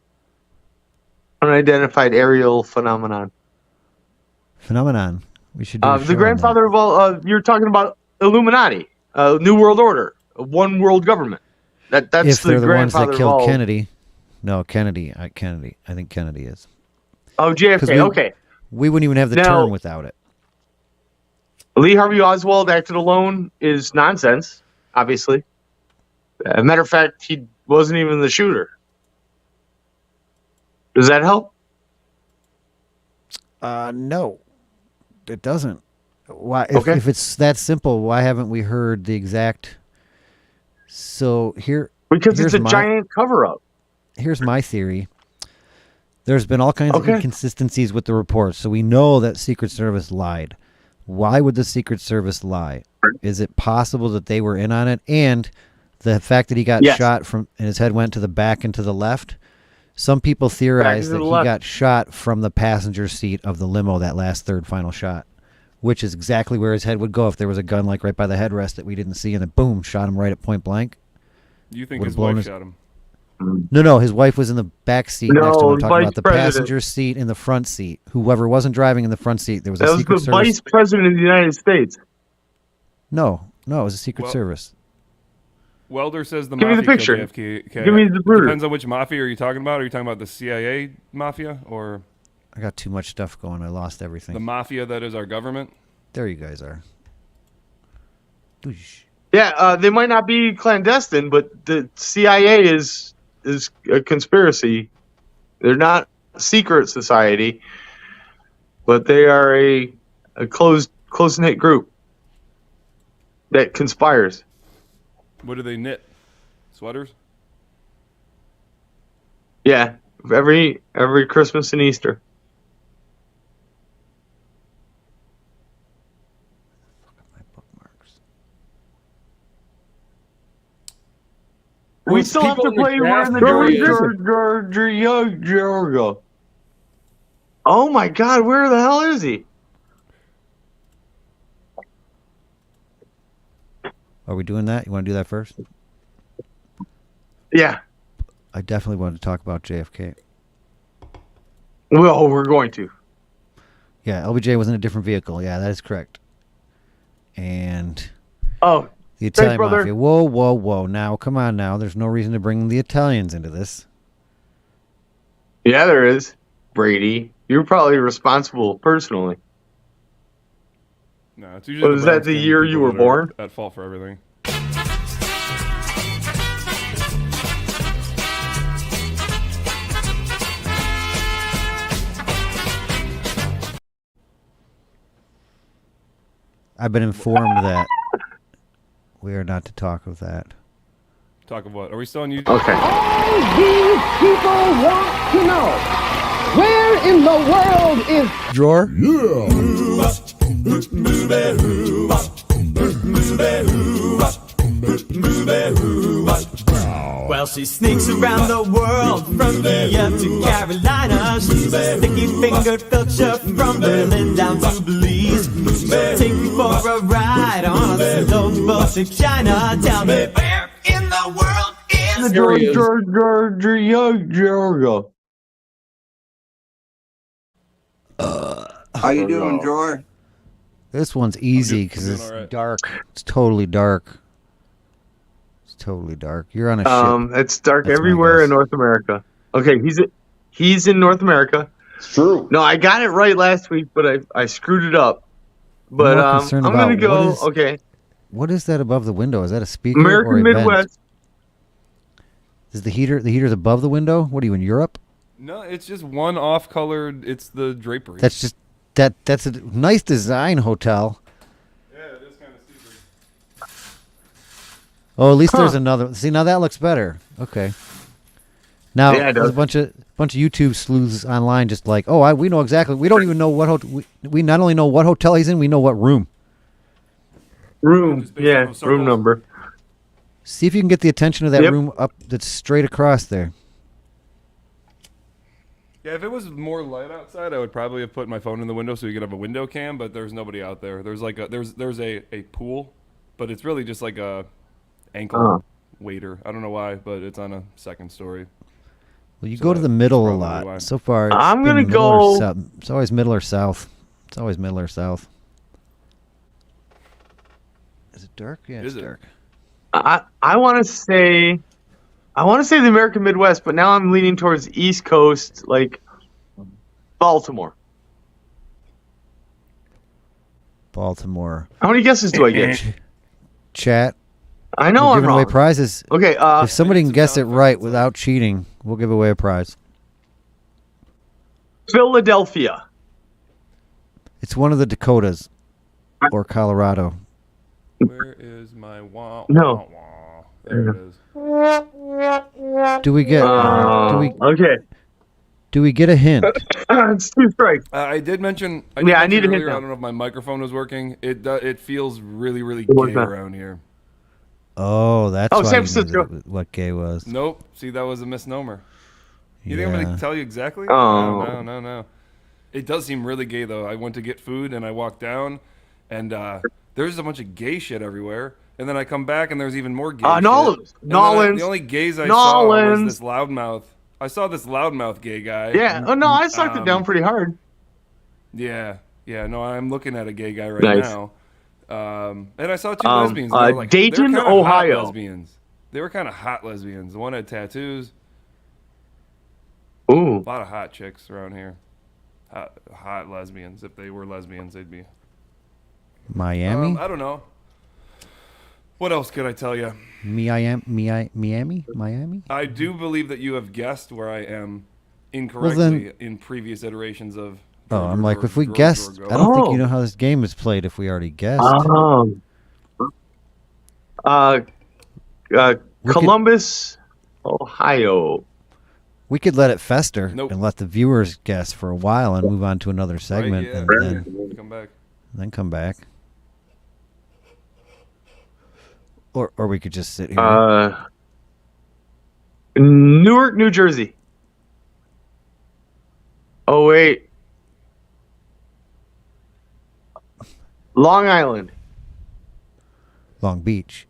[SPEAKER 2] Unidentified aerial phenomenon.
[SPEAKER 1] Phenomenon. We should do a show
[SPEAKER 2] The
[SPEAKER 1] on
[SPEAKER 2] grandfather of all, you're talking about Illuminati, New World Order, one world government.
[SPEAKER 1] that.
[SPEAKER 2] That's
[SPEAKER 1] If
[SPEAKER 2] the
[SPEAKER 1] they're the ones
[SPEAKER 2] grandfather
[SPEAKER 1] that
[SPEAKER 2] of
[SPEAKER 1] killed
[SPEAKER 2] all.
[SPEAKER 1] Kennedy. No, Kennedy. I think Kennedy is.
[SPEAKER 2] Oh,
[SPEAKER 1] 'Cause
[SPEAKER 2] JFK, okay.
[SPEAKER 1] We wouldn't even have the
[SPEAKER 2] Now-
[SPEAKER 1] term without it.
[SPEAKER 2] Lee Harvey Oswald acted alone is nonsense, obviously. As a matter of fact, he wasn't even the shooter. Does that help?
[SPEAKER 1] No, it doesn't. Why?
[SPEAKER 2] Okay.
[SPEAKER 1] If it's that simple, why haven't we heard the exact? So
[SPEAKER 2] Because
[SPEAKER 1] here's
[SPEAKER 2] it's a
[SPEAKER 1] my-
[SPEAKER 2] giant cover-up.
[SPEAKER 1] Here's my theory. There's been all kinds of
[SPEAKER 2] Okay.
[SPEAKER 1] inconsistencies with the reports, so we know that Secret Service lied. Why would the Secret Service lie? Is it possible that they were in on it? And the fact that he got
[SPEAKER 2] Yes.
[SPEAKER 1] shot from and his head went to the back and to the left. Some people theorize
[SPEAKER 2] to
[SPEAKER 1] that
[SPEAKER 2] the
[SPEAKER 1] he
[SPEAKER 2] left.
[SPEAKER 1] got shot from the passenger seat of the limo, that last third final shot, which is exactly where his head would go if there was a gun like right by the headrest that we didn't see, and then boom, shot him right at point blank.
[SPEAKER 8] You think
[SPEAKER 1] Would've
[SPEAKER 8] his
[SPEAKER 1] blown
[SPEAKER 8] wife
[SPEAKER 1] his-
[SPEAKER 8] shot him?
[SPEAKER 1] No, his wife was in the back seat next to
[SPEAKER 2] No,
[SPEAKER 1] him. I'm talking
[SPEAKER 2] vice
[SPEAKER 1] about the
[SPEAKER 2] president.
[SPEAKER 1] passenger seat in the front seat. Whoever wasn't driving in the front seat, there was a
[SPEAKER 2] That was
[SPEAKER 1] Secret
[SPEAKER 2] the
[SPEAKER 1] Service.
[SPEAKER 2] vice president of the United States.
[SPEAKER 1] No, it was a Secret
[SPEAKER 8] Well-
[SPEAKER 1] Service.
[SPEAKER 8] Welder says the
[SPEAKER 2] Give me
[SPEAKER 8] mafia
[SPEAKER 2] the picture.
[SPEAKER 8] killed JFK.
[SPEAKER 2] Give me the brooder.
[SPEAKER 8] Depends on which mafia are you talking about. Are you talking about the CIA mafia or
[SPEAKER 1] I got too much stuff going. I lost everything.
[SPEAKER 8] the mafia that is our government?
[SPEAKER 1] There you guys are. Doosh.
[SPEAKER 2] Yeah, they might not be clandestine, but the CIA is a conspiracy. They're not a secret society, but they are a close-knit group that conspires.
[SPEAKER 8] What do they knit? Sweaters?
[SPEAKER 2] Yeah, every Christmas and Easter.
[SPEAKER 1] My bookmarks.
[SPEAKER 2] We
[SPEAKER 9] Well,
[SPEAKER 2] still have
[SPEAKER 9] people
[SPEAKER 2] to
[SPEAKER 9] in the
[SPEAKER 2] play
[SPEAKER 9] craft
[SPEAKER 2] We're in
[SPEAKER 9] area-
[SPEAKER 2] the Georgia. Oh my God, where the hell is he?
[SPEAKER 1] Are we doing that? You want to do that first?
[SPEAKER 2] Yeah,
[SPEAKER 1] I definitely wanted to talk about JFK.
[SPEAKER 2] well, we're going to.
[SPEAKER 1] Yeah, LBJ was in a different vehicle. Yeah, that is correct. And
[SPEAKER 2] Oh,
[SPEAKER 1] the Italian
[SPEAKER 2] brother.
[SPEAKER 1] mafia. Whoa. Now, come on now. There's no reason to bring the Italians into this.
[SPEAKER 2] yeah, there is. Brady, you're probably responsible personally.
[SPEAKER 8] No, it's usually.
[SPEAKER 2] Was that the
[SPEAKER 8] brown-skinned
[SPEAKER 2] year you
[SPEAKER 8] people
[SPEAKER 2] were
[SPEAKER 8] that are
[SPEAKER 2] born?
[SPEAKER 8] At fault for everything.
[SPEAKER 1] I've been informed that we are not to talk of that.
[SPEAKER 8] Talk of what? Are we still on YouTube?
[SPEAKER 2] Okay.
[SPEAKER 10] All these people want to know, where in the world is
[SPEAKER 1] Drawer?
[SPEAKER 3] Well, she sneaks around the world from here to Carolina. She's a sticky-fingered filcher from Berlin down to Belize. Take me for a ride on a slow boat to China. Tell me where in the world is
[SPEAKER 2] Georgia.
[SPEAKER 9] How you doing, Jor?
[SPEAKER 1] This one's easy because it's
[SPEAKER 8] all right.
[SPEAKER 1] dark. It's totally dark. It's totally dark. You're on a ship.
[SPEAKER 2] It's dark
[SPEAKER 1] That's my
[SPEAKER 2] everywhere
[SPEAKER 1] guess.
[SPEAKER 2] in North America. Okay, he's in North America.
[SPEAKER 6] It's true.
[SPEAKER 2] No, I got it right last week, but I screwed it up. But
[SPEAKER 1] more
[SPEAKER 2] I'm
[SPEAKER 1] concerned
[SPEAKER 2] gonna
[SPEAKER 1] about
[SPEAKER 2] go.
[SPEAKER 1] what is-
[SPEAKER 2] Okay,
[SPEAKER 1] What is that above the window? Is that a speaker or
[SPEAKER 2] American
[SPEAKER 1] a vent?
[SPEAKER 2] Midwest.
[SPEAKER 1] Is the heater's above the window? What are you in Europe?
[SPEAKER 8] No, it's just one off-colored. It's the drapery.
[SPEAKER 1] That's just that's a nice design hotel.
[SPEAKER 8] Yeah, it is kind of stupid.
[SPEAKER 1] Oh, at least there's another. See, now that looks better. Okay. Now
[SPEAKER 2] Yeah, it
[SPEAKER 1] there's
[SPEAKER 2] does.
[SPEAKER 1] a bunch of YouTube sleuths online, just like, oh, we know exactly. We don't even know what we not only know what hotel he's in, we know what room.
[SPEAKER 2] Room,
[SPEAKER 8] Just based
[SPEAKER 2] yeah,
[SPEAKER 8] on those
[SPEAKER 2] room
[SPEAKER 8] circles.
[SPEAKER 2] number.
[SPEAKER 1] See if you can get the attention of that
[SPEAKER 2] Yep.
[SPEAKER 1] room up that's straight across there.
[SPEAKER 8] Yeah, if it was more light outside, I would probably have put my phone in the window so you could have a window cam. But there's nobody out there. There's like there's a pool, but it's really just like a ankle waiter. I don't know why, but it's on a second story.
[SPEAKER 1] Well, you
[SPEAKER 8] So
[SPEAKER 1] go to the
[SPEAKER 8] that's
[SPEAKER 1] middle a
[SPEAKER 8] probably
[SPEAKER 1] lot.
[SPEAKER 8] why.
[SPEAKER 1] So far, it's
[SPEAKER 2] I'm
[SPEAKER 1] been
[SPEAKER 2] gonna
[SPEAKER 1] middle or
[SPEAKER 2] go-
[SPEAKER 1] south. It's always middle or south. It's always middle or south. Is it dark? Yeah,
[SPEAKER 8] Is
[SPEAKER 1] it's
[SPEAKER 8] it?
[SPEAKER 1] dark.
[SPEAKER 2] I want to say the American Midwest, but now I'm leaning towards East Coast, like Baltimore.
[SPEAKER 1] Baltimore.
[SPEAKER 2] How many guesses do I get?
[SPEAKER 1] Chat.
[SPEAKER 2] I know
[SPEAKER 1] We're
[SPEAKER 2] I'm
[SPEAKER 1] giving away
[SPEAKER 2] wrong.
[SPEAKER 1] prizes.
[SPEAKER 2] Okay,
[SPEAKER 1] If somebody
[SPEAKER 8] it's
[SPEAKER 1] can
[SPEAKER 8] a
[SPEAKER 1] guess it
[SPEAKER 8] town
[SPEAKER 1] right
[SPEAKER 8] fact,
[SPEAKER 1] without cheating, we'll give away a prize.
[SPEAKER 2] Philadelphia.
[SPEAKER 1] It's one of the Dakotas or Colorado.
[SPEAKER 8] Where is my wah?
[SPEAKER 2] No.
[SPEAKER 8] Wah, wah? There it is.
[SPEAKER 1] Do we get?
[SPEAKER 2] Okay.
[SPEAKER 1] Do we get a hint?
[SPEAKER 2] It's two strikes.
[SPEAKER 8] I did mention. I
[SPEAKER 2] Yeah, I need a hint
[SPEAKER 8] earlier,
[SPEAKER 2] now.
[SPEAKER 8] I don't know if my microphone was working. It feels really really
[SPEAKER 2] What was
[SPEAKER 8] gay
[SPEAKER 2] that?
[SPEAKER 8] around here.
[SPEAKER 1] Oh, that's
[SPEAKER 2] Oh,
[SPEAKER 1] why
[SPEAKER 2] San
[SPEAKER 1] you knew
[SPEAKER 2] Francisco.
[SPEAKER 1] what gay was.
[SPEAKER 8] Nope. See, that was a misnomer. You think I'm
[SPEAKER 1] Yeah.
[SPEAKER 8] going to tell you exactly?
[SPEAKER 2] Oh.
[SPEAKER 8] No. It does seem really gay, though. I went to get food, and I walked down, and there's a bunch of gay shit everywhere. And then I come back, and there's even more gay shit.
[SPEAKER 2] Nolans.
[SPEAKER 8] And then
[SPEAKER 2] Nolans.
[SPEAKER 8] the only gays I saw was
[SPEAKER 2] Nolans.
[SPEAKER 8] this loudmouth. I saw this loudmouth gay guy.
[SPEAKER 2] Yeah. Oh no, I sucked it down pretty hard.
[SPEAKER 8] Yeah. No, I'm looking at a gay guy right
[SPEAKER 2] Nice.
[SPEAKER 8] now. And I saw two lesbians. They were like,
[SPEAKER 2] Dayton,
[SPEAKER 8] they were kinda hot
[SPEAKER 2] Ohio.
[SPEAKER 8] lesbians. They were kind of hot lesbians. The one had tattoos.
[SPEAKER 2] Ooh.
[SPEAKER 8] A lot of hot chicks around here. Hot lesbians. If they were lesbians, they'd be.
[SPEAKER 1] Miami?
[SPEAKER 8] I don't know. What else could I tell you?
[SPEAKER 1] Miami?
[SPEAKER 8] I do believe that you have guessed where I am incorrectly in previous iterations of.
[SPEAKER 1] Oh, I'm like, if we
[SPEAKER 8] George
[SPEAKER 1] guessed,
[SPEAKER 8] Orwell.
[SPEAKER 1] I don't think
[SPEAKER 2] Oh.
[SPEAKER 1] you know how this game is played if we already guessed.
[SPEAKER 2] Columbus, Ohio.
[SPEAKER 1] We could let it fester
[SPEAKER 8] Nope.
[SPEAKER 1] and let the viewers guess for a while and move on to another segment
[SPEAKER 8] Right, yeah.
[SPEAKER 1] and
[SPEAKER 8] Come back.
[SPEAKER 1] then come back. Or we could just sit here.
[SPEAKER 2] Newark, New Jersey. Oh wait. Long Island.
[SPEAKER 1] Long Beach.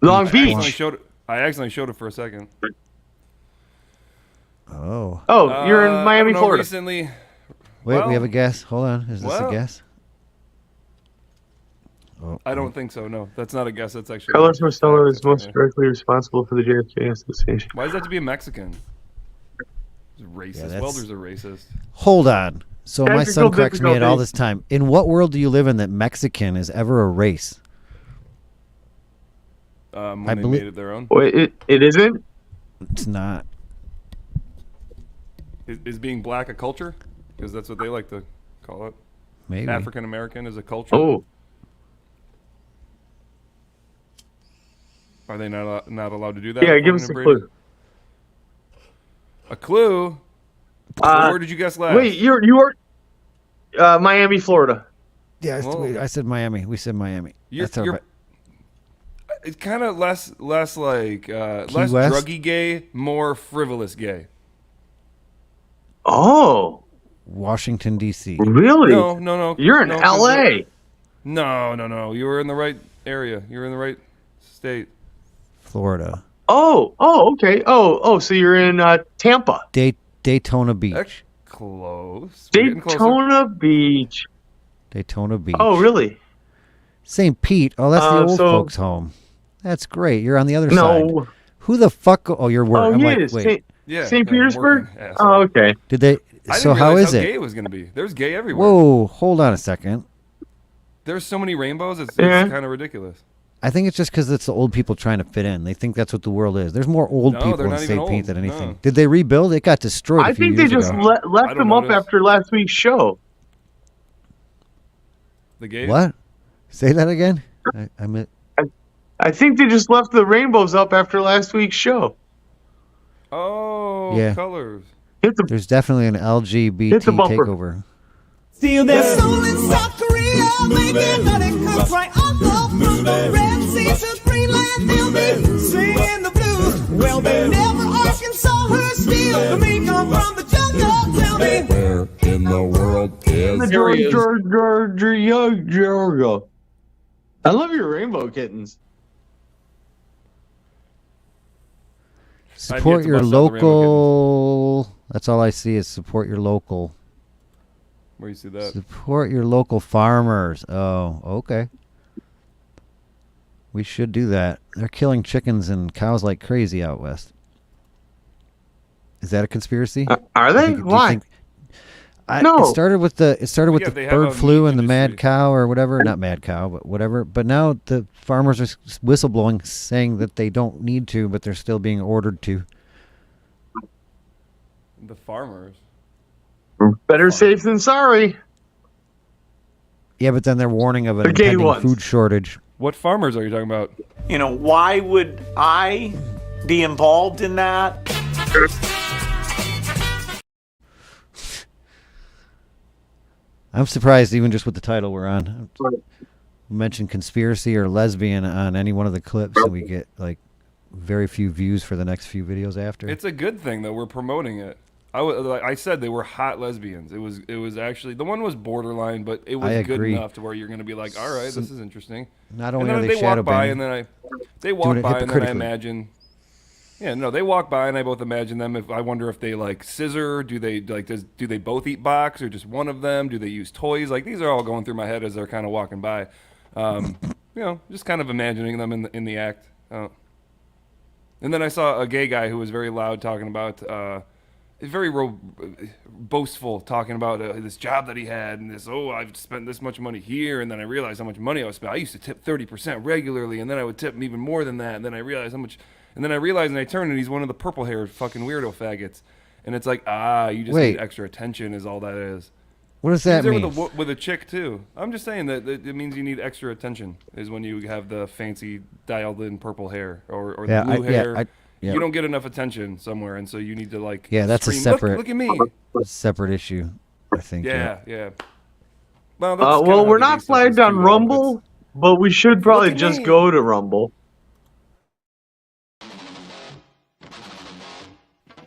[SPEAKER 2] Long
[SPEAKER 8] I
[SPEAKER 2] Beach.
[SPEAKER 8] accidentally showed it for a second.
[SPEAKER 1] Oh.
[SPEAKER 2] Oh, you're in
[SPEAKER 8] I
[SPEAKER 2] Miami,
[SPEAKER 8] don't know,
[SPEAKER 2] Florida.
[SPEAKER 8] Recently,
[SPEAKER 1] Wait,
[SPEAKER 8] well-
[SPEAKER 1] we have a guess. Hold on. Is this a
[SPEAKER 8] well-
[SPEAKER 1] guess? Oh,
[SPEAKER 8] I don't think so. No, that's not a guess. That's actually.
[SPEAKER 2] Carlos Marcello is
[SPEAKER 8] That's
[SPEAKER 2] most
[SPEAKER 8] right.
[SPEAKER 2] directly responsible for the JFK assassination.
[SPEAKER 8] Why does that have to be a Mexican? It's racist.
[SPEAKER 1] Yeah, that's-
[SPEAKER 8] Welders are racist.
[SPEAKER 1] Hold on. So my son
[SPEAKER 2] Technical
[SPEAKER 1] corrects me at all
[SPEAKER 2] difficulty.
[SPEAKER 1] this time. In what world do you live in that Mexican is ever a race?
[SPEAKER 8] When
[SPEAKER 1] I
[SPEAKER 8] they
[SPEAKER 1] believe-
[SPEAKER 8] made it their own.
[SPEAKER 2] Wait, it isn't?
[SPEAKER 1] It's not.
[SPEAKER 8] Is being black a culture? Because that's what they like to call it.
[SPEAKER 1] Maybe.
[SPEAKER 8] African American is a culture.
[SPEAKER 2] Oh.
[SPEAKER 8] Are they not allowed to do that?
[SPEAKER 2] Yeah, give us a
[SPEAKER 8] according to
[SPEAKER 2] clue.
[SPEAKER 8] Brady? A clue? Where did you guess last?
[SPEAKER 2] Wait, you are Miami, Florida.
[SPEAKER 1] Yeah,
[SPEAKER 8] Well-
[SPEAKER 1] I said Miami. We said Miami.
[SPEAKER 8] You're-
[SPEAKER 1] That's our
[SPEAKER 8] you're- It's kind of less like less
[SPEAKER 1] West?
[SPEAKER 8] druggy gay, more frivolous gay.
[SPEAKER 2] Oh,
[SPEAKER 1] Washington, D.C.
[SPEAKER 2] really?
[SPEAKER 8] No.
[SPEAKER 2] You're in
[SPEAKER 8] no, 'cause
[SPEAKER 2] L.A.
[SPEAKER 8] No. You were in the right area. You were in the right state.
[SPEAKER 1] Florida.
[SPEAKER 2] Oh, okay. Oh, so you're in Tampa.
[SPEAKER 1] Daytona Beach.
[SPEAKER 8] That's close. We're getting closer.
[SPEAKER 1] Daytona Beach.
[SPEAKER 2] Oh, really?
[SPEAKER 1] St. Pete. Oh, that's the old
[SPEAKER 2] so-
[SPEAKER 1] folks' home. That's great. You're on the other side.
[SPEAKER 2] No.
[SPEAKER 1] Who the fuck? Oh, you're working.
[SPEAKER 2] Oh,
[SPEAKER 1] I'm
[SPEAKER 2] he
[SPEAKER 1] like,
[SPEAKER 2] is.
[SPEAKER 1] wait.
[SPEAKER 8] Yeah,
[SPEAKER 2] St.
[SPEAKER 8] I'm
[SPEAKER 2] Petersburg?
[SPEAKER 8] working, asshole.
[SPEAKER 2] Oh, okay.
[SPEAKER 1] Did they?
[SPEAKER 8] I
[SPEAKER 1] So
[SPEAKER 8] didn't
[SPEAKER 1] how
[SPEAKER 8] realize
[SPEAKER 1] is
[SPEAKER 8] how
[SPEAKER 1] it?
[SPEAKER 8] gay it was going to be. There's gay everywhere.
[SPEAKER 1] Whoa, hold on a second.
[SPEAKER 8] There's so many rainbows. It's
[SPEAKER 2] Yeah.
[SPEAKER 8] kind of ridiculous.
[SPEAKER 1] I think it's just because it's the old people trying to fit in. They think that's what the world is. There's more old
[SPEAKER 8] No,
[SPEAKER 1] people
[SPEAKER 8] they're
[SPEAKER 1] in
[SPEAKER 8] not even
[SPEAKER 1] St. Pete
[SPEAKER 8] old.
[SPEAKER 1] than anything.
[SPEAKER 8] No.
[SPEAKER 1] Did they rebuild? It got destroyed.
[SPEAKER 2] I
[SPEAKER 1] a few
[SPEAKER 2] think they
[SPEAKER 1] years
[SPEAKER 2] just
[SPEAKER 1] ago.
[SPEAKER 2] left
[SPEAKER 8] I don't
[SPEAKER 2] them up
[SPEAKER 8] notice.
[SPEAKER 2] after last week's show.
[SPEAKER 8] The gays.
[SPEAKER 1] What? Say that again. I meant.
[SPEAKER 2] I think they just left the rainbows up after last week's show.
[SPEAKER 8] Oh,
[SPEAKER 1] Yeah.
[SPEAKER 8] colors.
[SPEAKER 1] There's definitely an LGBT
[SPEAKER 2] Hit the bumper.
[SPEAKER 1] takeover.
[SPEAKER 3] Still there's soul in South Korea, making money cooks right off the Red Sea to Greenland, they'll be singing the blues. Well, they never Arkansas her steel. The meat come from the jungle, tell me.
[SPEAKER 9] Where in the world is
[SPEAKER 2] Georgia. I love your rainbow kittens.
[SPEAKER 1] Support
[SPEAKER 8] to
[SPEAKER 1] your
[SPEAKER 8] bust out the rainbow
[SPEAKER 1] local. That's all I see is support your local.
[SPEAKER 8] Where you see that?
[SPEAKER 1] Support your local farmers. Oh, okay. We should do that. They're killing chickens and cows like crazy out west. Is that a conspiracy?
[SPEAKER 2] Are they?
[SPEAKER 1] Do you
[SPEAKER 2] Why?
[SPEAKER 1] think-
[SPEAKER 2] No.
[SPEAKER 1] It started with the
[SPEAKER 8] Yeah, they have
[SPEAKER 1] bird
[SPEAKER 8] a
[SPEAKER 1] flu
[SPEAKER 8] meat
[SPEAKER 1] and the mad
[SPEAKER 8] industry.
[SPEAKER 1] cow or whatever. Not mad cow, but whatever. But now the farmers are whistleblowing, saying that they don't need to, but they're still being ordered to.
[SPEAKER 8] The farmers.
[SPEAKER 2] Better safe than sorry.
[SPEAKER 1] Yeah, but then they're warning of an
[SPEAKER 2] The gay
[SPEAKER 1] impending
[SPEAKER 2] ones.
[SPEAKER 1] food shortage.
[SPEAKER 8] What farmers are you talking about?
[SPEAKER 11] You know, why would I be involved in that?
[SPEAKER 1] I'm surprised, even just with the title we're on. We mentioned conspiracy or lesbian on any one of the clips, and we get like very few views for the next few videos after.
[SPEAKER 8] It's a good thing that we're promoting it. Like I said, they were hot lesbians. It was actually, the one was borderline, but it was
[SPEAKER 1] I
[SPEAKER 8] good
[SPEAKER 1] agree.
[SPEAKER 8] enough to where you're going to be like, all right, this is interesting.
[SPEAKER 1] Not only
[SPEAKER 8] and
[SPEAKER 1] are
[SPEAKER 8] then
[SPEAKER 1] they
[SPEAKER 8] they
[SPEAKER 1] shadow
[SPEAKER 8] walk by,
[SPEAKER 1] banning,
[SPEAKER 8] and then they
[SPEAKER 1] doing
[SPEAKER 8] walk
[SPEAKER 1] it
[SPEAKER 8] by, and then I
[SPEAKER 1] hypocritically.
[SPEAKER 8] imagine. Yeah, no, they walk by, and I both imagine them. If I wonder if they like scissor, do they like do they both eat box or just one of them? Do they use toys? Like these are all going through my head as they're kind of walking by. Just kind of imagining them in the act. And then I saw a gay guy who was very loud talking about, very boastful, talking about this job that he had and this, I've spent this much money here, and then I realized how much money I was spending. I used to tip 30% regularly, and then I would tip even more than that, and then I realized how much, and then I realized, and I turned, and he's one of the purple-haired fucking weirdo faggots. And it's like, you just
[SPEAKER 1] Wait.
[SPEAKER 8] need extra attention is all that is.
[SPEAKER 1] What does
[SPEAKER 8] He was
[SPEAKER 1] that
[SPEAKER 8] there
[SPEAKER 1] mean?
[SPEAKER 8] with a chick too. I'm just saying that it means you need extra attention is when you have the fancy dialed-in purple hair or the blue hair.
[SPEAKER 1] Yeah.
[SPEAKER 8] You don't get enough attention somewhere, and so you need to like.
[SPEAKER 1] Yeah, that's a
[SPEAKER 8] scream,
[SPEAKER 1] separate.
[SPEAKER 8] Look at me.
[SPEAKER 1] Separate issue, I think.
[SPEAKER 8] Yeah. Well, that's kinda
[SPEAKER 2] Well,
[SPEAKER 8] how
[SPEAKER 2] we're
[SPEAKER 8] the
[SPEAKER 2] not
[SPEAKER 8] gay stuff
[SPEAKER 2] flagged
[SPEAKER 8] is
[SPEAKER 2] on
[SPEAKER 8] too, though.
[SPEAKER 2] Rumble, but we should probably
[SPEAKER 8] at
[SPEAKER 2] just
[SPEAKER 8] me.
[SPEAKER 2] go to Rumble.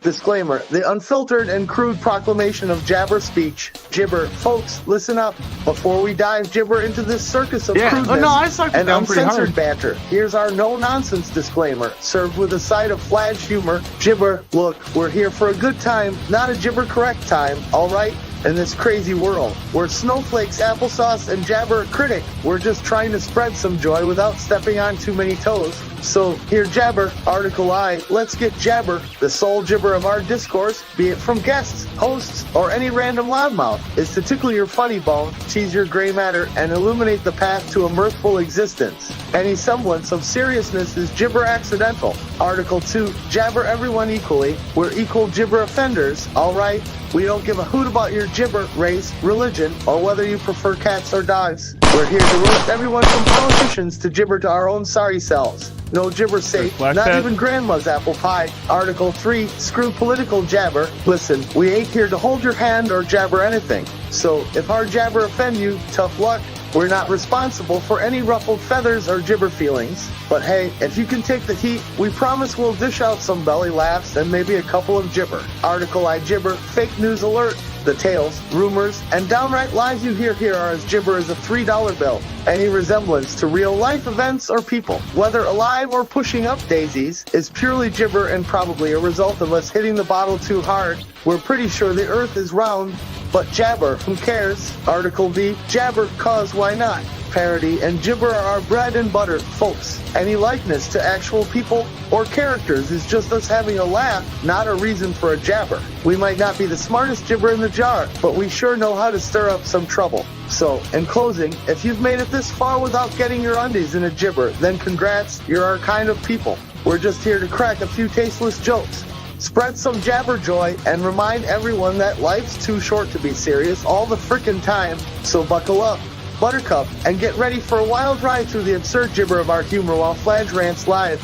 [SPEAKER 2] Disclaimer: the unfiltered and crude proclamation of jabber speech. Gibber, folks, listen up. Before we dive gibber into this circus of crudeness
[SPEAKER 4] I sucked it
[SPEAKER 2] and
[SPEAKER 4] down pretty
[SPEAKER 2] uncensored
[SPEAKER 4] hard.
[SPEAKER 2] banter, here's our no-nonsense disclaimer, served with a side of Fladge humor. Gibber, look, we're here for a good time, not a gibber-correct time, all right? In this crazy world, we're snowflakes, applesauce, and jabber critic. We're just trying to spread some joy without stepping on too many toes. So, here jabber, article I, let's get jabber, the sole gibber of our discourse, be it from guests, hosts, or any random loudmouth, is to tickle your funny bone, tease your gray matter, and illuminate the path to a mirthful existence. Any semblance of seriousness is gibber accidental. Article 2, jabber everyone equally. We're equal gibber offenders, alright? We don't give a hoot about your gibber, race, religion, or whether you prefer cats or dogs. We're here to roast everyone from politicians to gibber to our own sorry selves. No gibber safe,
[SPEAKER 8] Black
[SPEAKER 2] not
[SPEAKER 8] Cat?
[SPEAKER 2] even grandma's apple pie. Article 3, screw political jabber. Listen, we ain't here to hold your hand or jabber anything. So if our jabber offend you, tough luck.
[SPEAKER 4] We're not responsible for any ruffled feathers or gibber feelings. But hey, if you can take the heat, we promise we'll dish out some belly laughs and maybe a couple of gibber. Article I gibber, fake news alert. The tales, rumors, and downright lies you hear here are as gibber as a $3 bill. Any resemblance to real-life events or people, whether alive or pushing up daisies, is purely gibber and probably a result of us hitting the bottle too hard. We're pretty sure the earth is round, but jabber, who cares? Article D, jabber, cause why not? Parody and gibber are our bread and butter, folks. Any likeness to actual people or characters is just us having a laugh, not a reason for a jabber. We might not be the smartest gibber in the jar, but we sure know how to stir up some trouble. So, in closing, if you've made it this far without getting your undies in a gibber, then congrats, you're our kind of people. We're just here to crack a few tasteless jokes. Spread some jabber joy and remind everyone that life's too short to be serious all the frickin' time, so buckle up. Buttercup, and get ready for a wild ride through the absurd gibber of our humor while Fladge Rants live.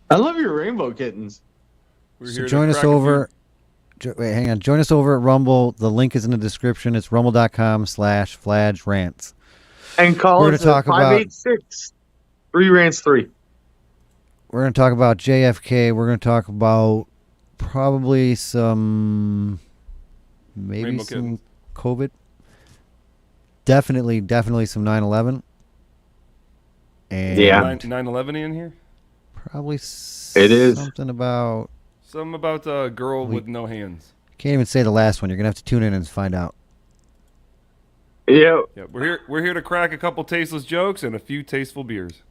[SPEAKER 2] I love your rainbow kittens.
[SPEAKER 1] So join us over. Wait, hang on. Join us over at Rumble. The link is in the description. It's rumble.com/Fladge Rants.
[SPEAKER 2] And call
[SPEAKER 1] We're
[SPEAKER 2] us
[SPEAKER 1] gonna
[SPEAKER 2] at
[SPEAKER 1] talk about
[SPEAKER 2] 586 3 Rants 3.
[SPEAKER 1] We're going to talk about JFK. We're going to talk about probably some, maybe
[SPEAKER 8] Rainbow
[SPEAKER 1] some
[SPEAKER 8] kittens.
[SPEAKER 1] COVID. Definitely some 9/11. And
[SPEAKER 2] Yeah.
[SPEAKER 8] 9/11 in here?
[SPEAKER 1] probably
[SPEAKER 2] It is.
[SPEAKER 1] something about,
[SPEAKER 8] Something about a girl with no hands.
[SPEAKER 1] can't even say the last one. You're going to have to tune in and find out.
[SPEAKER 2] Yep.
[SPEAKER 8] Yeah, we're here to crack a couple tasteless jokes and a few tasteful beers.